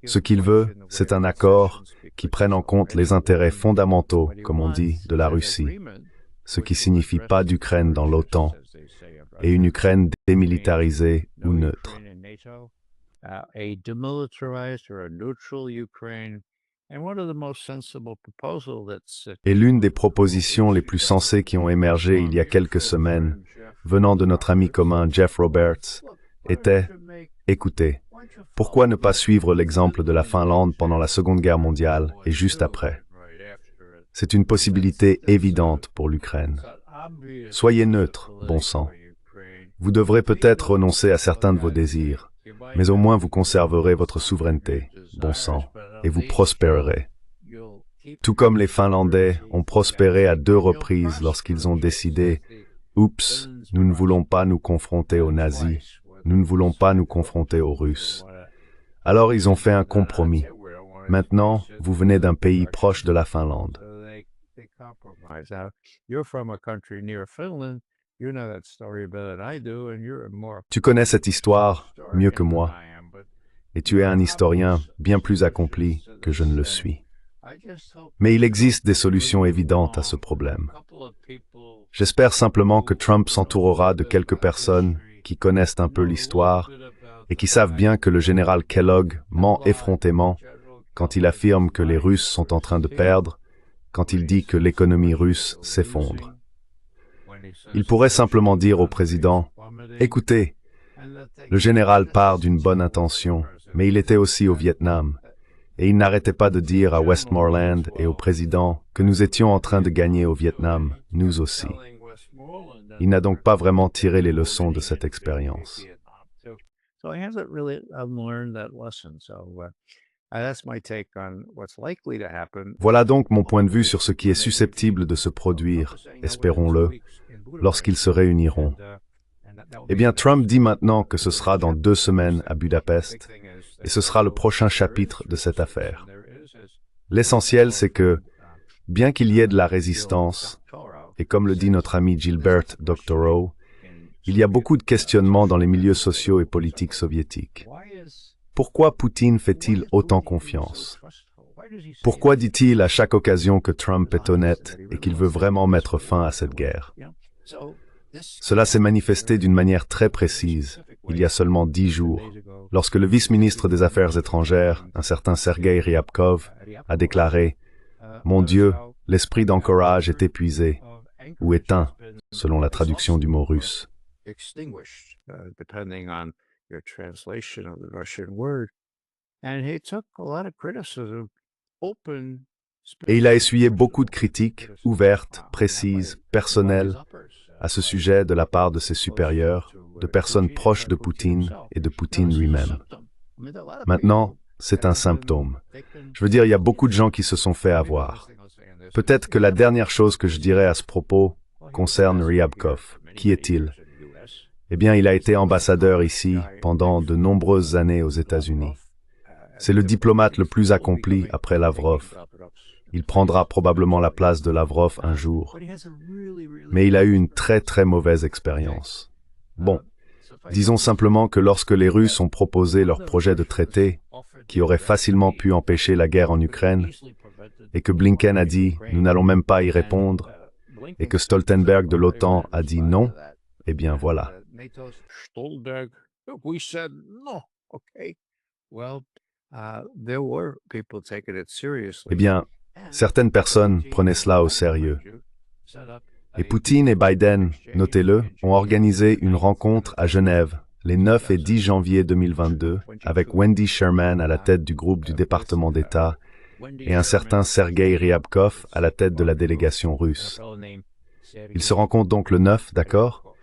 Ce qu'il veut, c'est un accord qui prenne en compte les intérêts fondamentaux, comme on dit, de la Russie. ce qui signifie pas d'Ukraine dans l'OTAN, et une Ukraine démilitarisée ou neutre. A demilitarized or a neutral Ukraine. And one of the most sensible proposals that's Et l'une des propositions les plus sensées qui ont émergé il y a quelques semaines, venant de notre ami commun Jeff Roberts, était « Écoutez, pourquoi ne pas suivre l'exemple de la Finlande pendant la Seconde Guerre mondiale et juste après? C'est une possibilité évidente pour l'Ukraine. Soyez neutre, bon sang. Vous devrez peut-être renoncer à certains de vos désirs, mais au moins vous conserverez votre souveraineté, bon sang, et vous prospérerez. Tout comme les Finlandais ont prospéré à 2 reprises lorsqu'ils ont décidé « Oups, nous ne voulons pas nous confronter aux nazis, nous ne voulons pas nous confronter aux Russes. » Alors ils ont fait un compromis. Maintenant, vous venez d'un pays proche de la Finlande. Tu connais cette histoire mieux que moi, et tu es un historien bien plus accompli que je ne le suis. Mais il existe des solutions évidentes à ce problème. J'espère simplement que Trump s'entourera de quelques personnes qui connaissent un peu l'histoire et qui savent bien que le général Kellogg ment effrontément quand il affirme que les Russes sont en train de perdre, quand il dit que l'économie russe s'effondre. Il pourrait simplement dire au président « Écoutez, le général part d'une bonne intention, mais il était aussi au Vietnam. Et il n'arrêtait pas de dire à Westmoreland et au président que nous étions en train de gagner au Vietnam, nous aussi. » Il n'a donc pas vraiment tiré les leçons de cette expérience. Voilà donc mon point de vue sur ce qui est susceptible de se produire, espérons-le, lorsqu'ils se réuniront. Eh bien, Trump dit maintenant que ce sera dans 2 semaines à Budapest, et ce sera le prochain chapitre de cette affaire. L'essentiel, c'est que, bien qu'il y ait de la résistance, et comme le dit notre ami Gilbert Doctorow, il y a beaucoup de questionnements dans les milieux sociaux et politiques soviétiques. Pourquoi Poutine fait-il autant confiance? Pourquoi dit-il à chaque occasion que Trump est honnête et qu'il veut vraiment mettre fin à cette guerre? Cela s'est manifesté d'une manière très précise, il y a seulement 10 jours, lorsque le vice-ministre des Affaires étrangères, un certain Sergei Ryabkov, a déclaré « Mon Dieu, l'esprit d'encourage est épuisé, ou éteint, selon la traduction du mot russe. » Et il a essuyé beaucoup de critiques, ouvertes, précises, personnelles, à ce sujet de la part de ses supérieurs, de personnes proches de Poutine et de Poutine lui-même. Maintenant, c'est un symptôme. Je veux dire, il y a beaucoup de gens qui se sont fait avoir. Peut-être que la dernière chose que je dirais à ce propos concerne Ryabkov. Qui est-il? Eh bien, il a été ambassadeur ici pendant de nombreuses années aux États-Unis. C'est le diplomate le plus accompli après Lavrov. Il prendra probablement la place de Lavrov un jour. Mais il a eu une très très mauvaise expérience. Bon, disons simplement que lorsque les Russes ont proposé leur projet de traité, qui aurait facilement pu empêcher la guerre en Ukraine, et que Blinken a dit « nous n'allons même pas y répondre », et que Stoltenberg de l'OTAN a dit non, eh bien voilà. Eh bien, certaines personnes prenaient cela au sérieux. Et Poutine et Biden, notez-le, ont organisé une rencontre à Genève les 9 et 10 janvier 2022 avec Wendy Sherman à la tête du groupe du département d'État et un certain Sergei Ryabkov à la tête de la délégation russe. Ils se rencontrent donc le 9, d'accord?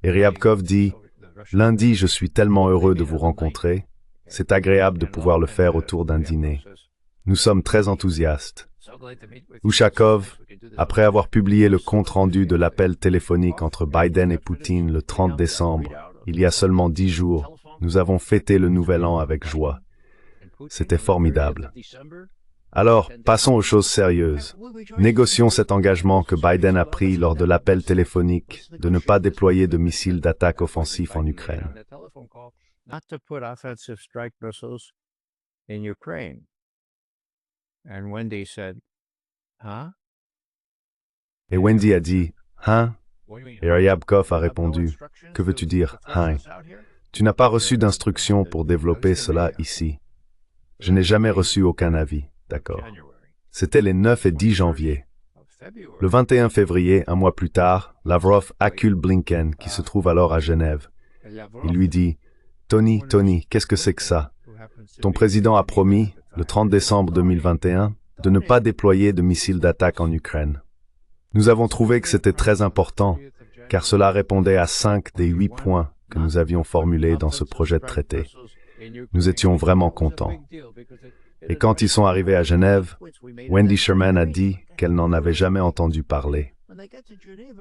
Et Ryabkov dit « Lundi, je suis tellement heureux de vous rencontrer. C'est agréable de pouvoir le faire autour d'un dîner. Nous sommes très enthousiastes. » Ushakov, après avoir publié le compte-rendu de l'appel téléphonique entre Biden et Poutine le 30 décembre, il y a seulement 10 jours, nous avons fêté le Nouvel An avec joie. C'était formidable. Alors, passons aux choses sérieuses. Négocions cet engagement que Biden a pris lors de l'appel téléphonique de ne pas déployer de missiles d'attaque offensifs en Ukraine. Et Wendy a dit « Hein ?» Et Ryabkov a répondu « Que veux-tu dire, hein? Tu n'as pas reçu d'instructions pour développer cela ici. Je n'ai jamais reçu aucun avis, d'accord. C'était les 9 et 10 janvier. Le 21 février, un mois plus tard, Lavrov accule Blinken, qui se trouve alors à Genève. Il lui dit « Tony, qu'est-ce que c'est que ça? Ton président a promis, le 30 décembre 2021, de ne pas déployer de missiles d'attaque en Ukraine. Nous avons trouvé que c'était très important, car cela répondait à 5 des 8 points que nous avions formulés dans ce projet de traité. Nous étions vraiment contents. Et quand ils sont arrivés à Genève, Wendy Sherman a dit qu'elle n'en avait jamais entendu parler.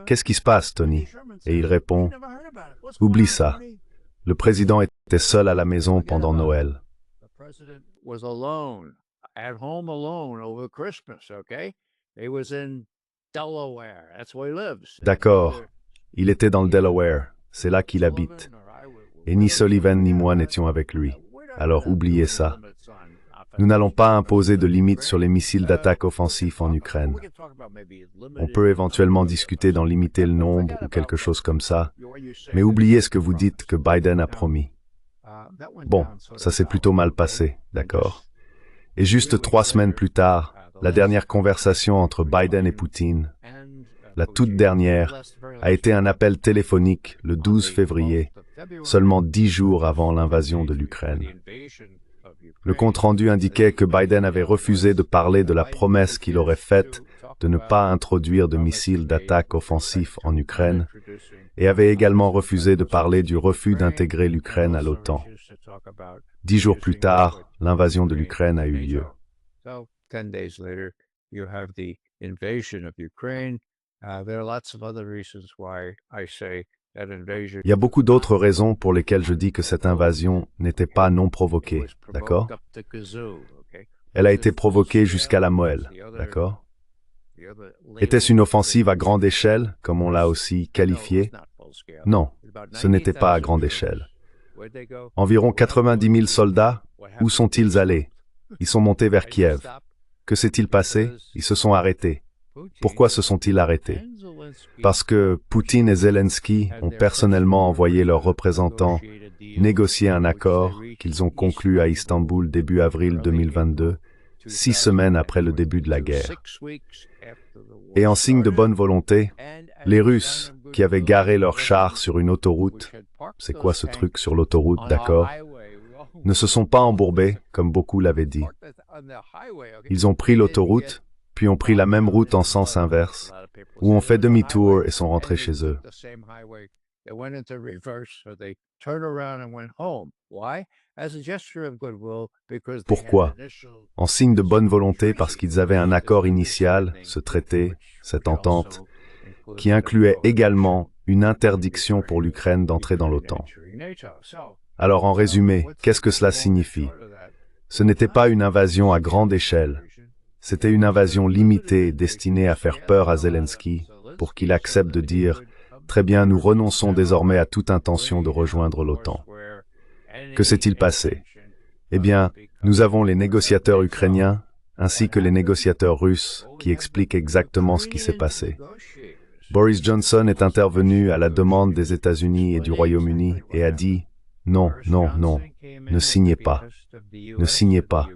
Qu'est-ce qui se passe, Tony? Et il répond, oublie ça. Le président était seul à la maison pendant Noël. D'accord. Il était dans le Delaware. C'est là qu'il habite. Et ni Sullivan ni moi n'étions avec lui. Alors oubliez ça. Nous n'allons pas imposer de limites sur les missiles d'attaque offensifs en Ukraine. On peut éventuellement discuter d'en limiter le nombre ou quelque chose comme ça, mais oubliez ce que vous dites que Biden a promis. Bon, ça s'est plutôt mal passé, d'accord? Et juste 3 semaines plus tard, la dernière conversation entre Biden et Poutine, la toute dernière, a été un appel téléphonique le 12 février, seulement 10 jours avant l'invasion de l'Ukraine. Le compte-rendu indiquait que Biden avait refusé de parler de la promesse qu'il aurait faite de ne pas introduire de missiles d'attaque offensifs en Ukraine et avait également refusé de parler du refus d'intégrer l'Ukraine à l'OTAN. 10 jours plus tard, l'invasion de l'Ukraine a eu lieu. Il y a beaucoup d'autres raisons pour lesquelles je dis que cette invasion n'était pas non provoquée, d'accord? Elle a été provoquée jusqu'à la moelle, d'accord? Était-ce une offensive à grande échelle, comme on l'a aussi qualifié? Non, ce n'était pas à grande échelle. Environ 90 000 soldats, où sont-ils allés? Ils sont montés vers Kiev. Que s'est-il passé? Ils se sont arrêtés. Pourquoi se sont-ils arrêtés? Parce que Poutine et Zelensky ont personnellement envoyé leurs représentants négocier un accord qu'ils ont conclu à Istanbul début avril 2022, 6 semaines après le début de la guerre. Et en signe de bonne volonté, les Russes, qui avaient garé leurs chars sur une autoroute, c'est quoi ce truc sur l'autoroute, d'accord, ne se sont pas embourbés, comme beaucoup l'avaient dit. Ils ont pris l'autoroute, puis ont pris la même route en sens inverse, où ont fait demi-tour et sont rentrés chez eux. Pourquoi? En signe de bonne volonté parce qu'ils avaient un accord initial, ce traité, cette entente, qui incluait également une interdiction pour l'Ukraine d'entrer dans l'OTAN. Alors en résumé, qu'est-ce que cela signifie? Ce n'était pas une invasion à grande échelle. C'était une invasion limitée destinée à faire peur à Zelensky pour qu'il accepte de dire « Très bien, nous renonçons désormais à toute intention de rejoindre l'OTAN ». Que s'est-il passé? Eh bien, nous avons les négociateurs ukrainiens ainsi que les négociateurs russes qui expliquent exactement ce qui s'est passé. Boris Johnson est intervenu à la demande des États-Unis et du Royaume-Uni et a dit « Non, ne signez pas, ne signez pas.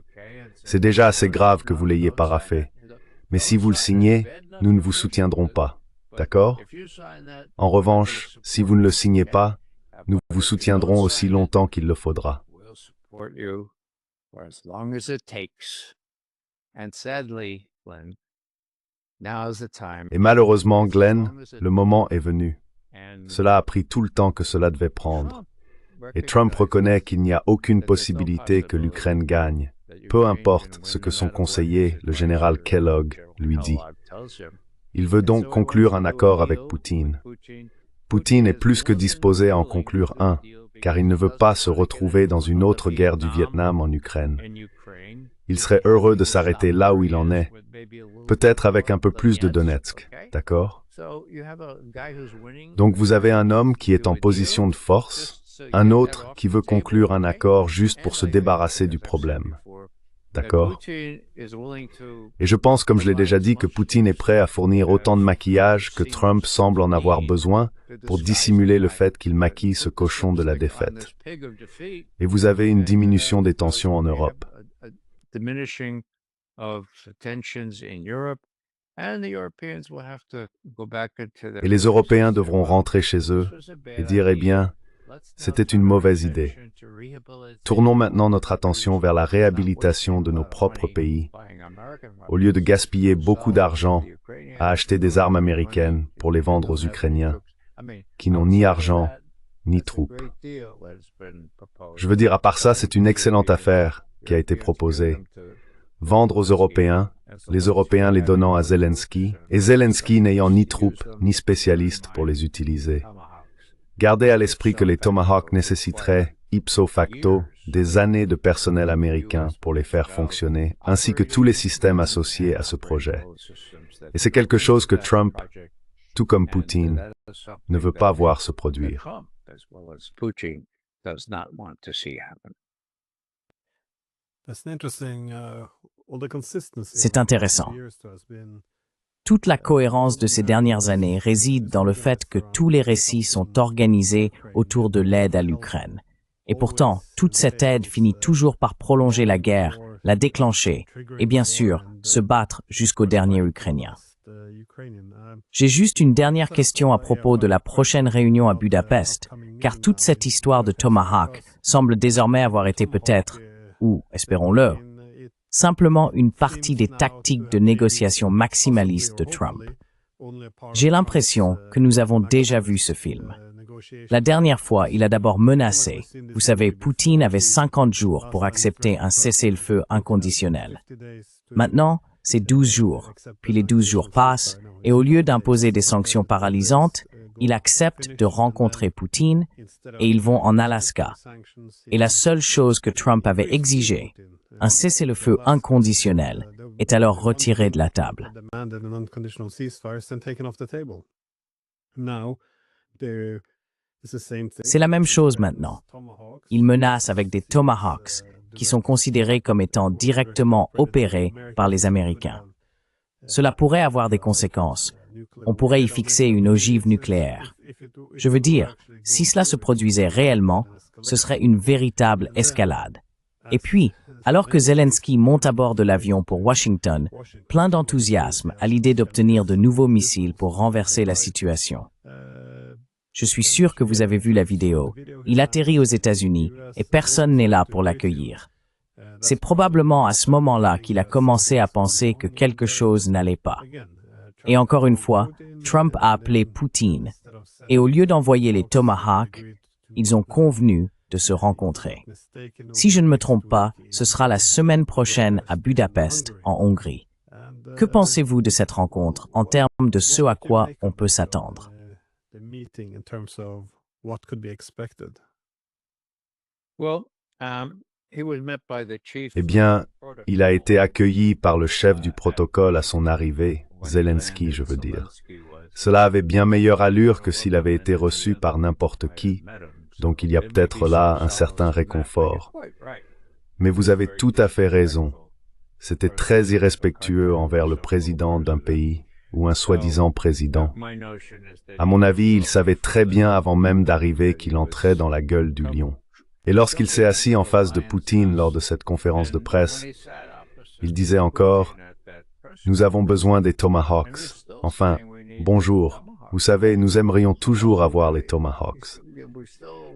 C'est déjà assez grave que vous l'ayez paraphé. Mais si vous le signez, nous ne vous soutiendrons pas. D'accord? En revanche, si vous ne le signez pas, nous vous soutiendrons aussi longtemps qu'il le faudra. » Et malheureusement, Glenn, le moment est venu. Cela a pris tout le temps que cela devait prendre. Et Trump reconnaît qu'il n'y a aucune possibilité que l'Ukraine gagne, peu importe ce que son conseiller, le général Kellogg, lui dit. Il veut donc conclure un accord avec Poutine. Poutine est plus que disposé à en conclure un, car il ne veut pas se retrouver dans une autre guerre du Vietnam en Ukraine. Il serait heureux de s'arrêter là où il en est, peut-être avec un peu plus de Donetsk, d'accord? Donc vous avez un homme qui est en position de force, un autre qui veut conclure un accord juste pour se débarrasser du problème. D'accord? Et je pense, comme je l'ai déjà dit, que Poutine est prêt à fournir autant de maquillage que Trump semble en avoir besoin pour dissimuler le fait qu'il maquille ce cochon de la défaite. Et vous avez une diminution des tensions en Europe. Et les Européens devront rentrer chez eux et dire, eh bien, c'était une mauvaise idée. Tournons maintenant notre attention vers la réhabilitation de nos propres pays, au lieu de gaspiller beaucoup d'argent à acheter des armes américaines pour les vendre aux Ukrainiens, qui n'ont ni argent ni troupes. Je veux dire, à part ça, c'est une excellente affaire qui a été proposée. Vendre aux Européens, les Européens les donnant à Zelensky, et Zelensky n'ayant ni troupes ni spécialistes pour les utiliser. Gardez à l'esprit que les Tomahawks nécessiteraient, ipso facto, des années de personnel américain pour les faire fonctionner, ainsi que tous les systèmes associés à ce projet. Et c'est quelque chose que Trump, tout comme Poutine, ne veut pas voir se produire. C'est intéressant. Toute la cohérence de ces dernières années réside dans le fait que tous les récits sont organisés autour de l'aide à l'Ukraine. Et pourtant, toute cette aide finit toujours par prolonger la guerre, la déclencher, et bien sûr, se battre jusqu'au dernier Ukrainien. J'ai juste une dernière question à propos de la prochaine réunion à Budapest, car toute cette histoire de Tomahawk semble désormais avoir été peut-être, ou espérons-le, simplement une partie des tactiques de négociation maximalistes de Trump. J'ai l'impression que nous avons déjà vu ce film. La dernière fois, il a d'abord menacé. Vous savez, Poutine avait 50 jours pour accepter un cessez-le-feu inconditionnel. Maintenant, c'est 12 jours. Puis les 12 jours passent, et au lieu d'imposer des sanctions paralysantes, il accepte de rencontrer Poutine, et ils vont en Alaska. Et la seule chose que Trump avait exigée, un cessez-le-feu inconditionnel, est alors retiré de la table. C'est la même chose maintenant. Il menace avec des Tomahawks, qui sont considérés comme étant directement opérés par les Américains. Cela pourrait avoir des conséquences. On pourrait y fixer une ogive nucléaire. Je veux dire, si cela se produisait réellement, ce serait une véritable escalade. Et puis, alors que Zelensky monte à bord de l'avion pour Washington, plein d'enthousiasme à l'idée d'obtenir de nouveaux missiles pour renverser la situation. Je suis sûr que vous avez vu la vidéo. Il atterrit aux États-Unis et personne n'est là pour l'accueillir. C'est probablement à ce moment-là qu'il a commencé à penser que quelque chose n'allait pas. Et encore une fois, Trump a appelé Poutine. Et au lieu d'envoyer les Tomahawks, ils ont convenu de se rencontrer. Si je ne me trompe pas, ce sera la semaine prochaine à Budapest, en Hongrie. Que pensez-vous de cette rencontre en termes de ce à quoi on peut s'attendre? Eh bien, il a été accueilli par le chef du protocole à son arrivée, Zelensky, je veux dire. Cela avait bien meilleure allure que s'il avait été reçu par n'importe qui, donc il y a peut-être là un certain réconfort. Mais vous avez tout à fait raison. C'était très irrespectueux envers le président d'un pays ou un soi-disant président. À mon avis, il savait très bien avant même d'arriver qu'il entrait dans la gueule du lion. Et lorsqu'il s'est assis en face de Poutine lors de cette conférence de presse, il disait encore « Nous avons besoin des Tomahawks. Enfin, bonjour. Vous savez, nous aimerions toujours avoir les Tomahawks. »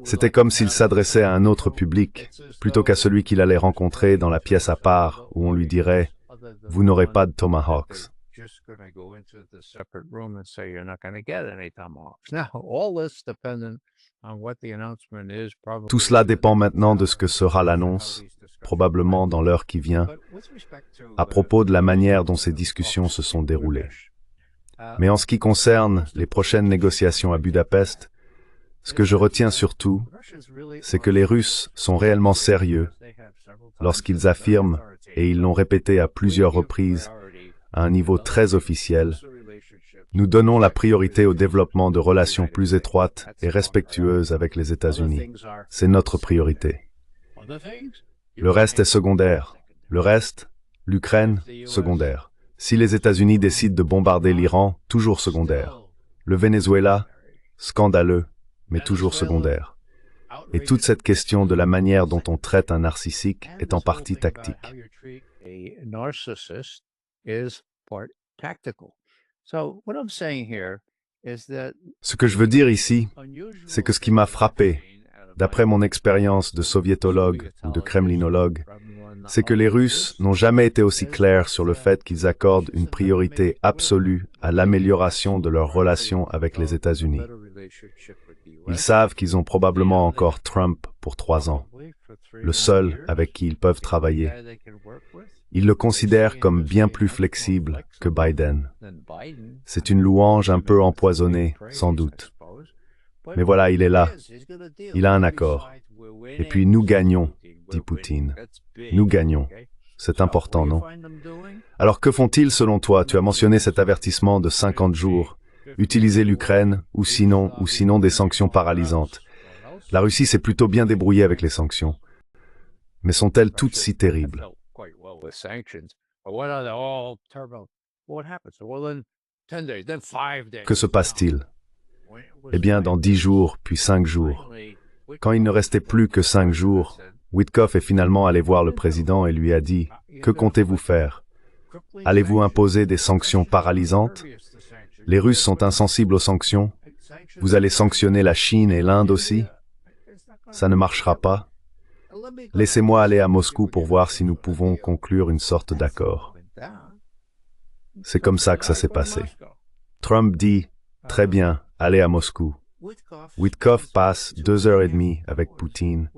C'était comme s'il s'adressait à un autre public, plutôt qu'à celui qu'il allait rencontrer dans la pièce à part, où on lui dirait « Vous n'aurez pas de Tomahawks. » Tout cela dépend maintenant de ce que sera l'annonce, probablement dans l'heure qui vient, à propos de la manière dont ces discussions se sont déroulées. Mais en ce qui concerne les prochaines négociations à Budapest, ce que je retiens surtout, c'est que les Russes sont réellement sérieux lorsqu'ils affirment, et ils l'ont répété à plusieurs reprises, à un niveau très officiel, nous donnons la priorité au développement de relations plus étroites et respectueuses avec les États-Unis. C'est notre priorité. Le reste est secondaire. Le reste, l'Ukraine, secondaire. Si les États-Unis décident de bombarder l'Iran, toujours secondaire. Le Venezuela, scandaleux, mais toujours secondaire. Et toute cette question de la manière dont on traite un narcissique est en partie tactique. Ce que je veux dire ici, c'est que ce qui m'a frappé, d'après mon expérience de soviétologue ou de kremlinologue, c'est que les Russes n'ont jamais été aussi clairs sur le fait qu'ils accordent une priorité absolue à l'amélioration de leurs relations avec les États-Unis. Ils savent qu'ils ont probablement encore Trump pour 3 ans, le seul avec qui ils peuvent travailler. Ils le considèrent comme bien plus flexible que Biden. C'est une louange un peu empoisonnée, sans doute. Mais voilà, il est là. Il a un accord. Et puis nous gagnons, dit Poutine. Nous gagnons. C'est important, non? Alors que font-ils selon toi? Tu as mentionné cet avertissement de 50 jours. Utiliser l'Ukraine, ou sinon des sanctions paralysantes. La Russie s'est plutôt bien débrouillée avec les sanctions. Mais sont-elles toutes si terribles? Que se passe-t-il? Eh bien, dans 10 jours, puis 5 jours. Quand il ne restait plus que 5 jours, Witkoff est finalement allé voir le président et lui a dit « Que comptez-vous faire? Allez-vous imposer des sanctions paralysantes? Les Russes sont insensibles aux sanctions. Vous allez sanctionner la Chine et l'Inde aussi? Ça ne marchera pas. Laissez-moi aller à Moscou pour voir si nous pouvons conclure une sorte d'accord. » C'est comme ça que ça s'est passé. Trump dit « Très bien, allez à Moscou. » Witkoff passe 2h30 avec Poutine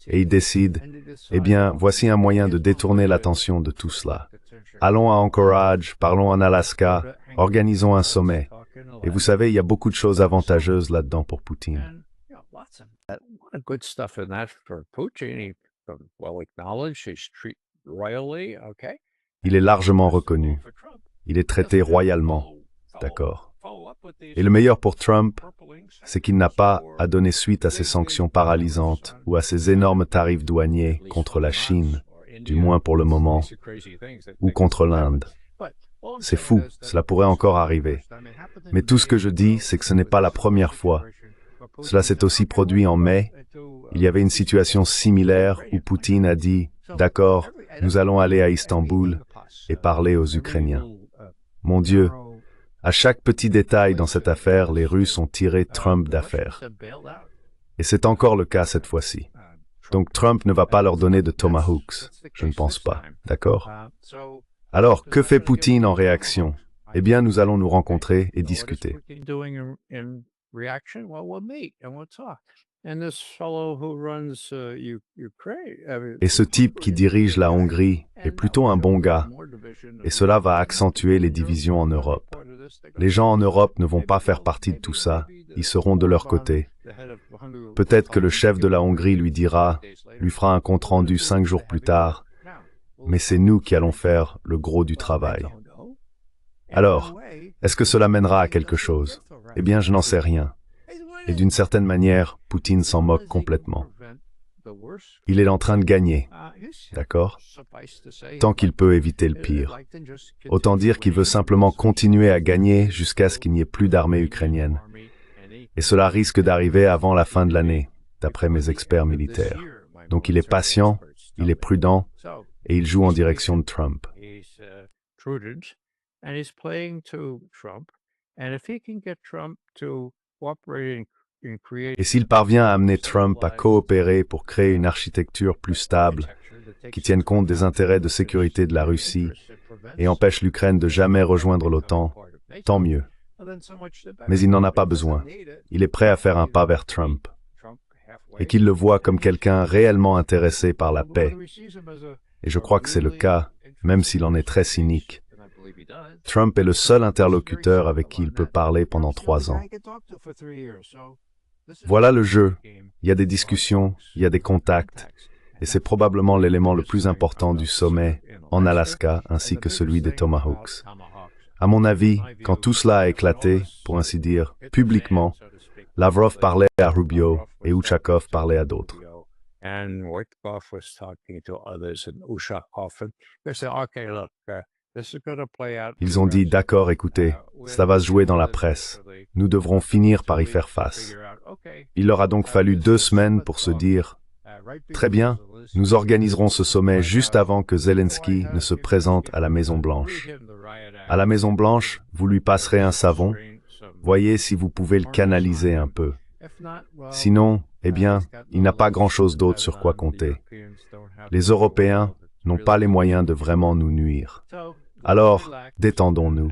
et il décide « Eh bien, voici un moyen de détourner l'attention de tout cela. Allons à Anchorage, parlons en Alaska, organisons un sommet. » Et vous savez, il y a beaucoup de choses avantageuses là-dedans pour Poutine. Il est largement reconnu. Il est traité royalement. D'accord. Et le meilleur pour Trump, c'est qu'il n'a pas à donner suite à ces sanctions paralysantes ou à ces énormes tarifs douaniers contre la Chine, du moins pour le moment, ou contre l'Inde. C'est fou, cela pourrait encore arriver. Mais tout ce que je dis, c'est que ce n'est pas la première fois. Cela s'est aussi produit en mai. Il y avait une situation similaire où Poutine a dit « D'accord, nous allons aller à Istanbul et parler aux Ukrainiens. » Mon Dieu, à chaque petit détail dans cette affaire, les Russes ont tiré Trump d'affaire. Et c'est encore le cas cette fois-ci. Donc Trump ne va pas leur donner de tomahawks. Je ne pense pas. D'accord? Alors, que fait Poutine en réaction? Eh bien, nous allons nous rencontrer et discuter. Et ce type qui dirige la Hongrie est plutôt un bon gars, et cela va accentuer les divisions en Europe. Les gens en Europe ne vont pas faire partie de tout ça, ils seront de leur côté. Peut-être que le chef de la Hongrie lui fera un compte-rendu 5 jours plus tard, mais c'est nous qui allons faire le gros du travail. Alors, est-ce que cela mènera à quelque chose? Eh bien, je n'en sais rien. Et d'une certaine manière, Poutine s'en moque complètement. Il est en train de gagner, d'accord? Tant qu'il peut éviter le pire. Autant dire qu'il veut simplement continuer à gagner jusqu'à ce qu'il n'y ait plus d'armée ukrainienne. Et cela risque d'arriver avant la fin de l'année, d'après mes experts militaires. Donc il est patient, il est prudent, et il joue en direction de Trump. Et s'il parvient à amener Trump à coopérer pour créer une architecture plus stable, qui tienne compte des intérêts de sécurité de la Russie et empêche l'Ukraine de jamais rejoindre l'OTAN, tant mieux. Mais il n'en a pas besoin. Il est prêt à faire un pas vers Trump. Et qu'il le voit comme quelqu'un réellement intéressé par la paix. Et je crois que c'est le cas, même s'il en est très cynique. Trump est le seul interlocuteur avec qui il peut parler pendant 3 ans. Voilà le jeu. Il y a des discussions, il y a des contacts, et c'est probablement l'élément le plus important du sommet en Alaska ainsi que celui des Tomahawks. À mon avis, quand tout cela a éclaté, pour ainsi dire, publiquement, Lavrov parlait à Rubio et Ushakov parlait à d'autres. And Wojtkov was talking to others and Ushakov, and they said, okay, look, this is going to play out. Ils ont dit, d'accord, écoutez, ça va se jouer dans la presse. Nous devrons finir par y faire face. Il leur a donc fallu 2 semaines pour se dire, très bien, nous organiserons ce sommet juste avant que Zelensky ne se présente à la Maison-Blanche. À la Maison-Blanche, vous lui passerez un savon. Voyez si vous pouvez le canaliser un peu. Sinon, eh bien, il n'a pas grand-chose d'autre sur quoi compter. Les Européens n'ont pas les moyens de vraiment nous nuire. Alors, détendons-nous.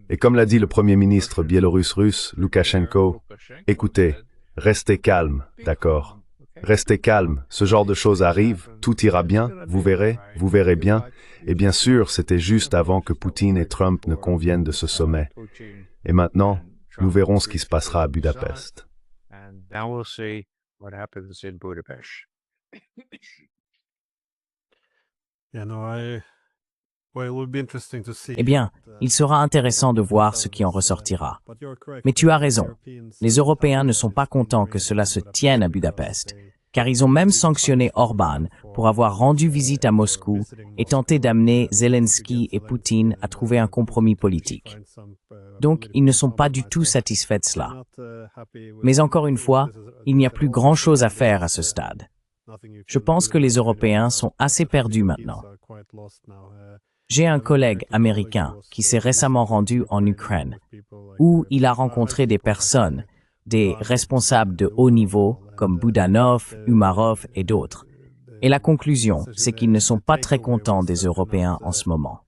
Et comme l'a dit le Premier ministre biélorusse Loukachenko, écoutez, restez calme, d'accord? Restez calme, ce genre de choses arrive, tout ira bien, vous verrez bien. Et bien sûr, c'était juste avant que Poutine et Trump ne conviennent de ce sommet. Et maintenant, nous verrons ce qui se passera à Budapest. Eh bien, il sera intéressant de voir ce qui en ressortira. Mais tu as raison. Les Européens ne sont pas contents que cela se tienne à Budapest, car ils ont même sanctionné Orban pour avoir rendu visite à Moscou et tenté d'amener Zelensky et Poutine à trouver un compromis politique. Donc, ils ne sont pas du tout satisfaits de cela. Mais encore une fois, il n'y a plus grand-chose à faire à ce stade. Je pense que les Européens sont assez perdus maintenant. J'ai un collègue américain qui s'est récemment rendu en Ukraine, où il a rencontré des personnes, des responsables de haut niveau comme Boudanov, Umarov et d'autres. Et la conclusion, c'est qu'ils ne sont pas très contents des Européens en ce moment.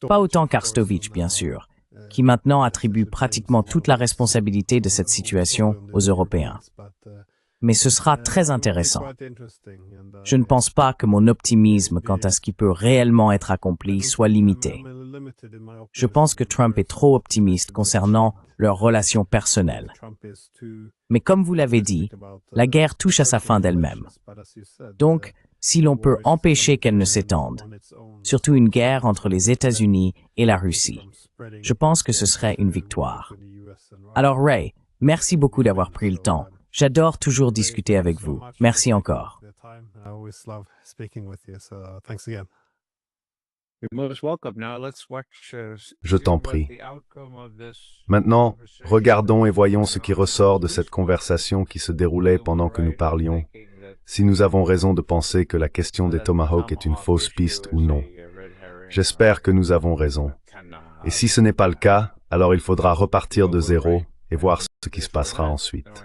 Pas autant qu'Arstovitch, bien sûr, qui maintenant attribue pratiquement toute la responsabilité de cette situation aux Européens. Mais ce sera très intéressant. Je ne pense pas que mon optimisme quant à ce qui peut réellement être accompli soit limité. Je pense que Trump est trop optimiste concernant leurs relations personnelles. Mais comme vous l'avez dit, la guerre touche à sa fin d'elle-même. Donc, si l'on peut empêcher qu'elle ne s'étende, surtout une guerre entre les États-Unis et la Russie, je pense que ce serait une victoire. Alors Ray, merci beaucoup d'avoir pris le temps. J'adore toujours discuter avec vous. Merci encore. Je t'en prie. Maintenant, regardons et voyons ce qui ressort de cette conversation qui se déroulait pendant que nous parlions. Si nous avons raison de penser que la question des Tomahawks est une fausse piste ou non. J'espère que nous avons raison. Et si ce n'est pas le cas, alors il faudra repartir de zéro et voir ce qui se passera ensuite.